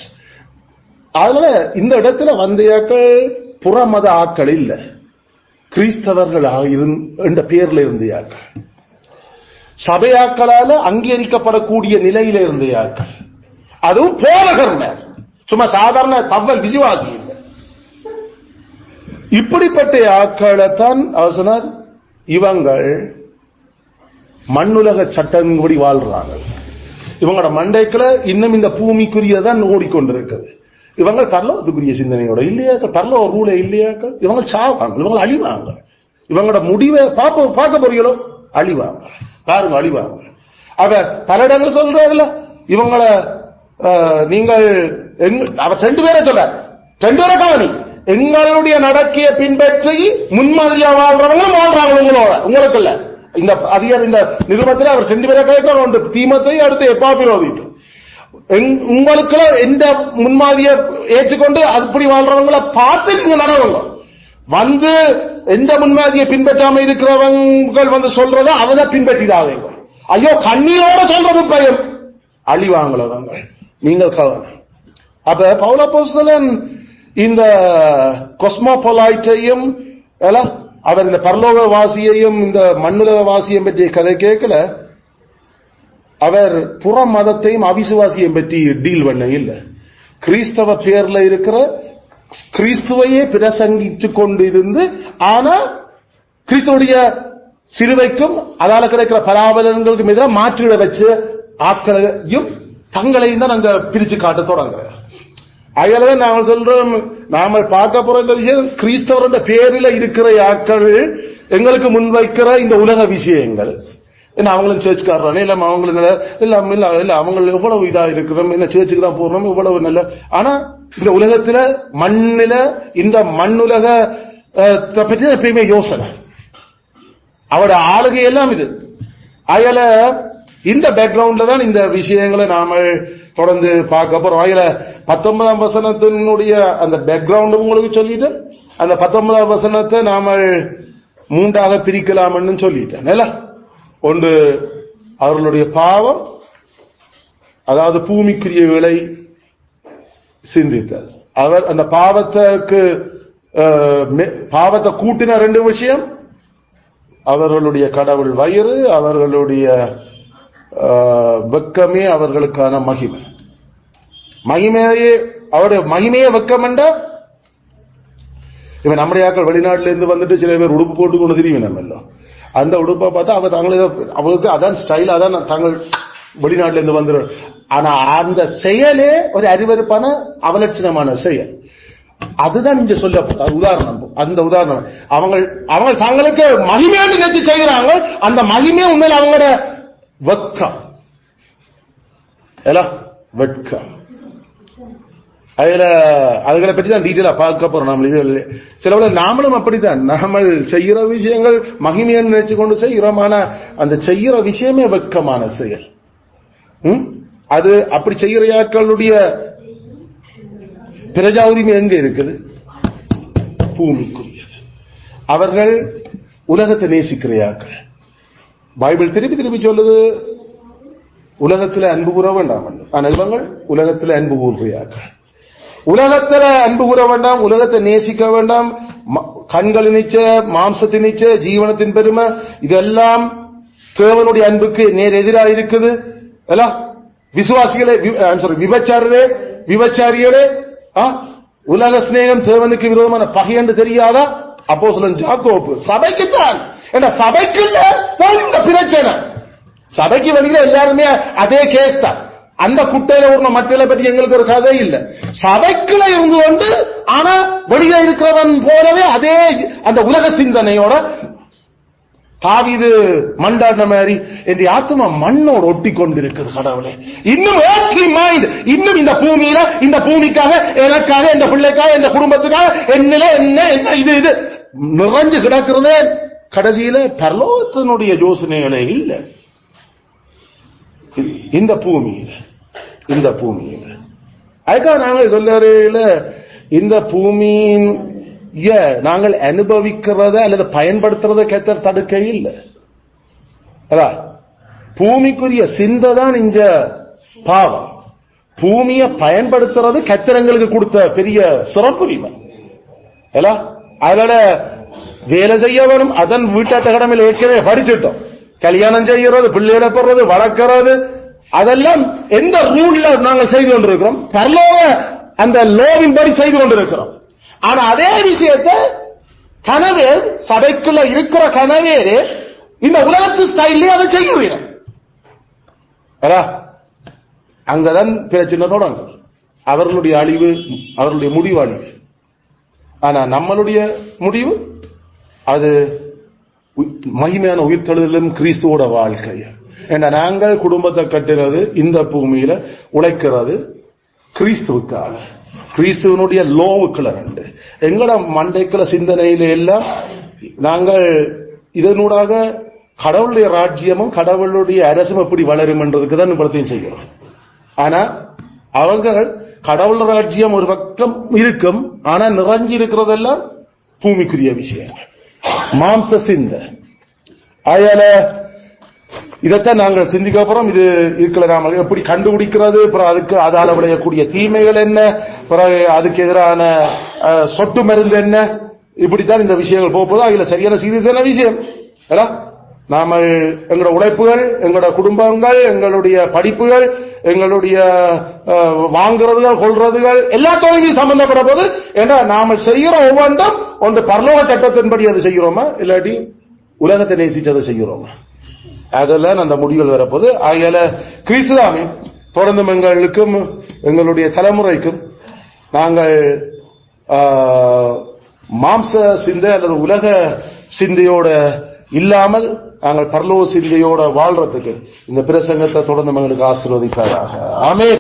அதனால இந்த இடத்துல வந்தையாக்கள் புறமத ஆக்கள் இல்ல, கிறிஸ்தவர்கள் என்ற பெயர்ல இருந்தையாக்கள், சபையாக்களால அங்கீகரிக்கப்படக்கூடிய நிலையில இருந்தையாக்கள். அதுவும் போதகர், சும்மா சாதாரண தவல் விசுவாசி இல்லை. இப்படிப்பட்ட ஆக்களைத்தான் அவர் சொன்னார், இவங்கள் மண்ணுலக சட்டப்படி வாழ்றாங்க. இவங்களோட மண்டைக்குள்ள இன்னும் இந்த பூமிக்குரியதான் ஓடிக்கொண்டிருக்குது. இவங்க பரலோகத்துக்குரிய சிந்தனையோட இல்லையாக்க, பரலோக ரூலே இல்லையாக்க, இவங்க சாவாங்க, இவங்க அழிவாங்க. இவங்களோட முடிவை பார்க்க போறீங்களோ அழிவாங்க, பாருங்க அழிவாங்க. அவ பல இடங்கள் சொல்றாருல, இவங்களை நீங்கள் அவர் 2 பேரை சொல்றார், 2 பேரை கவனி. எங்களுடைய நடக்கைய பின்பற்றி முன்மாதிரியா வாழ்றவங்களும் வாழ்றாங்க உங்களோட, உங்களுக்கு இல்ல. இந்த அதிகார இந்த நிருபத்தில் அவர் 2 பேரை கேட்க, ஒன்று தீமத்தை, அடுத்து எப்பாபிரோதித்து. உங்களுக்கு எந்த முன்மாதிரியை ஏற்றுக்கொண்டு அப்படி வாழ்றவங்களை பார்த்து நீங்க நடவங்க. எந்த முன்மாதிரியை பின்பற்றாம இருக்கிறவங்க சொல்றத அவனை பின்பற்றிடாதீங்க. ஐயோ கண்ணீரோட சொல்றது பயம், அழிவாங்களவங்க. நீங்கள் கவனம். அப்ப பவுல் அப்போஸ்தலன் இந்த கொஸ்மோபொலைட்டையும் அவர் இந்த பரலோக வாசியையும் இந்த மண்ணுலக வாசியம் பற்றிய கதை கேட்கல. அவர் புற மதத்தையும் அவிசுவாசியம் பற்றி டீல் பண்ண இல்ல. கிறிஸ்தவ பேர்ல இருக்கிற கிறிஸ்துவையே பிரசங்கித்துக் கொண்டு இருந்து, ஆனா கிறிஸ்துடைய சிலுவைக்கும் அதால கிடைக்கிற பராபலன்களுக்கும் எதிராக மாற்றுகளை வச்சு ஆட்களையும் தங்களையும் தான் நாங்க பிரிச்சு காட்ட தொடங்குறோம். அதனாலதான் நாங்கள் சொல்றோம், நாம பார்க்க போற இந்த விஷயம் கிறிஸ்தவரோட பேரில் இருக்கிற ஆட்கள் எங்களுக்கு முன்வைக்கிற இந்த உலக விஷயங்கள். அவங்களும் சேர்ச்சுக்காரன் இல்ல, அவங்களுக்கு இல்ல அவங்க எவ்வளவு இதா இருக்கிறோம், என்ன சேர்ச்சுக்கு தான் போறோம், இவ்வளவு நல்ல. ஆனா இந்த உலகத்துல மண்ணில இந்த மண்ணுலக பற்றி எப்பயுமே யோசனை, அவரோட ஆளுகை எல்லாம் இது. அயல இந்த பேக்ரவுண்ட்ல தான் இந்த விஷயங்களை நாம தொடர்ந்து பார்க்க போறோம். அயல 19ஆம் வசனத்தினுடைய அந்த பேக்ரவுண்ட் உங்களுக்கு சொல்லிட்டு, அந்த 19ஆம் வசனத்தை நாம 3ஆக பிரிக்கலாம்னு சொல்லிட்டேன். ஒன்று அவர்களுடைய பாவம், அதாவது பூமிக்குரிய விலை சிந்தித்தல். அவர் அந்த பாவத்தை கூட்டின 2 விஷயம், அவர்களுடைய கடவுள் வயிறு, அவர்களுடைய வெக்கமே அவர்களுக்கான மகிமை. மகிமையே அவருடைய மகிமையே வெக்கம் என்ற இவன் நம்முடைய ஆக்கள் வெளிநாட்டில இருந்து வந்துட்டு சில பேர் உடுப்பு போட்டு கொண்டு தெரியும். நம்ம எல்லாம் அந்த உடுப்பை பார்த்தா அவ தாங்களே அவங்களுக்கு அதான் ஸ்டைல், அதான் தாங்கள் வெளிநாட்டில இருந்து வந்துடும். ஆனா அந்த செயலே ஒரு அறிவறுப்பான அவலட்சணமான செயல். அதுதான் இங்க சொல்ல உதாரணம். அந்த உதாரணம் அவங்க தங்களுக்கு மகிமையான நினைச்சு செய்கிறாங்க. அந்த மகிமையை உண்மையில் அவங்களோட வெக்கம், வெட்கம். அதுகளை பற்றி தான் டீட்டெயிலா பார்க்க போறோம். நம்ம சில நாமளும் அப்படித்தான், நாம செய்கிற விஷயங்கள் மகிமையை நினைச்சு கொண்டு செய்கிறோம். ஆனா அந்த செய்கிற விஷயமே வெட்கமான செயல். அது அப்படி செய்கிற ஆட்களுடைய பிரஜா உரிமை எங்க இருக்குது? பூமிக்குரியது. அவர்கள் உலகத்தை நேசிக்கிறார்கள். பைபிள் திருப்பி திருப்பி சொல்லுது, உலகத்தில் அன்பு கூற வேண்டாம். ஆனால் இவங்கள் உலகத்தில் அன்பு கூறுகிறார்கள். உலகத்தில் அன்பு கூற வேண்டாம், உலகத்தை நேசிக்க வேண்டாம். கண்கள் நிச்ச, மாம்சத்தின் நிச்ச, ஜீவனத்தின் பெருமை, இதெல்லாம் தேவனுடைய அன்புக்கு நேர் எதிராக இருக்குது. விசுவாசிகளே, விபச்சாரிகளே, உலக சிநேகம் தேவனுக்கு விரோதமான பகை என்று தெரியாதா? அப்போஸ்தலன் யாக்கோபு சபைக்குத்தான், சபைக்கு இந்த பிரச்சனை. சபைக்கு வெளியில எல்லாருமே அதே கேஸ் தான். அந்த குட்டையில ஒரு மட்டில பற்றி எங்களுக்கு ஒரு கதை இல்லை. சபைக்குள்ள இருந்து கொண்டு ஆனா வெளியில இருக்கிறவன் போலவே அதே அந்த உலக சிந்தனையோட தாவீது மண்டாடின மாதிரி என் ஆத்மா மண்ணோடு ஒட்டி கொண்டிருக்கிறது. கடவுளே, இன்னும் இன்னும் இந்த பூமியில, இந்த பூமிக்காக, எனக்காக, இந்த பிள்ளைக்காக, இந்த குடும்பத்துக்காக என்னில என்ன இது இது நிறைஞ்சு கிடக்கிறது. கடைசியில பரலோகத்தினுடைய யோசனைகளே இல்லை இந்த பூமியில. அதுக்காக நாங்கள் சொல்ல, இந்த பூமியின் நாங்கள் அனுபவிக்கிறத அல்லது பயன்படுத்துறத கத்தர் தடுக்க இல்லை. பூமிக்குரிய சிந்தை தான் இந்த பாவம். பூமியை பயன்படுத்துறது கத்திரங்களுக்கு கொடுத்த பெரிய சிறப்புரிமை. அதனால வேலை செய்ய வேணும். அதன் வீட்டாட்ட கடமையில் ஏற்கனவே படிச்சுட்டோம். கல்யாணம் செய்யறது, பிள்ளைகளை போடுறது, வளர்க்கிறது, அதெல்லாம் எந்த ரூல்ல நாங்கள் செய்து கொண்டிருக்கிறோம்? பரலோக அந்த லோவின் படி செய்து கொண்டிருக்கிறோம். ஆனா அதே விஷயத்தை கனவேர், சபைக்குள்ள இருக்கிற கனவேரு இந்த உலகத்து ஸ்டைல்லே அதை செய்கிறோம். அங்கதான் பிரச்சனை தொடங்கும். அவர்களுடைய அழிவு, அவர்களுடைய முடிவு அழிவு. ஆனா நம்மளுடைய முடிவு அது மகிமையான உயிர்த்தெழுதலும் கிறிஸ்துவோட வாழ்க்கை. ஏன்னா நாங்கள் குடும்பத்தை கட்டுறது, இந்த பூமியில உழைக்கிறது கிறிஸ்துவுக்காக, கிறிஸ்துவனுடைய லோவுக்குள்ள ரெண்டு எங்கட மண்டைக்குள்ள சிந்தனையில எல்லாம் நாங்கள் இதனூடாக கடவுளுடைய ராஜ்யமும் கடவுளுடைய அரசும் எப்படி வளரும் என்றதுக்கு தான் நிபுணத்தையும் செய்கிறோம். ஆனா அவங்க கடவுள் ராஜ்யம் ஒரு பக்கம் இருக்கும், ஆனா நிறைஞ்சு இருக்கிறதெல்லாம் பூமிக்குரிய விஷயங்கள், மாம்ச சிந்த. அதனால இதைத்தான் நாங்கள் சிந்திக்க போறோம். இது இருக்கல நாம எப்படி கண்டுபிடிக்கிறது, அதுக்கு அதால விளையக்கூடிய தீமைகள் என்ன, பிறகு அதுக்கு எதிரான சொட்டு மருந்து என்ன, இப்படித்தான் இந்த விஷயங்கள் போகுது. அதுல சரியான சீரியஸான விஷயம் நாம எங்களோட உழைப்புகள், எங்களோட குடும்பங்கள், எங்களுடைய படிப்புகள், எங்களுடைய வாங்குறதுகள், கொள்றதுகள் எல்லாத்தோடையும் சம்பந்தப்பட போது ஏன்னா நாம செய்கிற ஒவ்வொன்றும் ஒன்று பரலோக சட்டத்தின்படி அது செய்கிறோமா இல்லாட்டி உலகத்தை நேசிச்சதை செய்கிறோமா, அதெல்லாம் அந்த முடிவுகள் வரப்போது. ஆகையால கிறிஸ்துதாமே தொடர்ந்து எங்களுக்கும் எங்களுடைய தலைமுறைக்கும் நாங்கள் மாம்ச சிந்தை அல்லது உலக சிந்தையோட இல்லாமல் நாங்கள் பரலோக சிந்தையோட வாழ்றதுக்கு இந்த பிரசங்கத்தை தொடர்ந்து எங்களுக்கு ஆசீர்வதிப்பாராக. ஆமென்.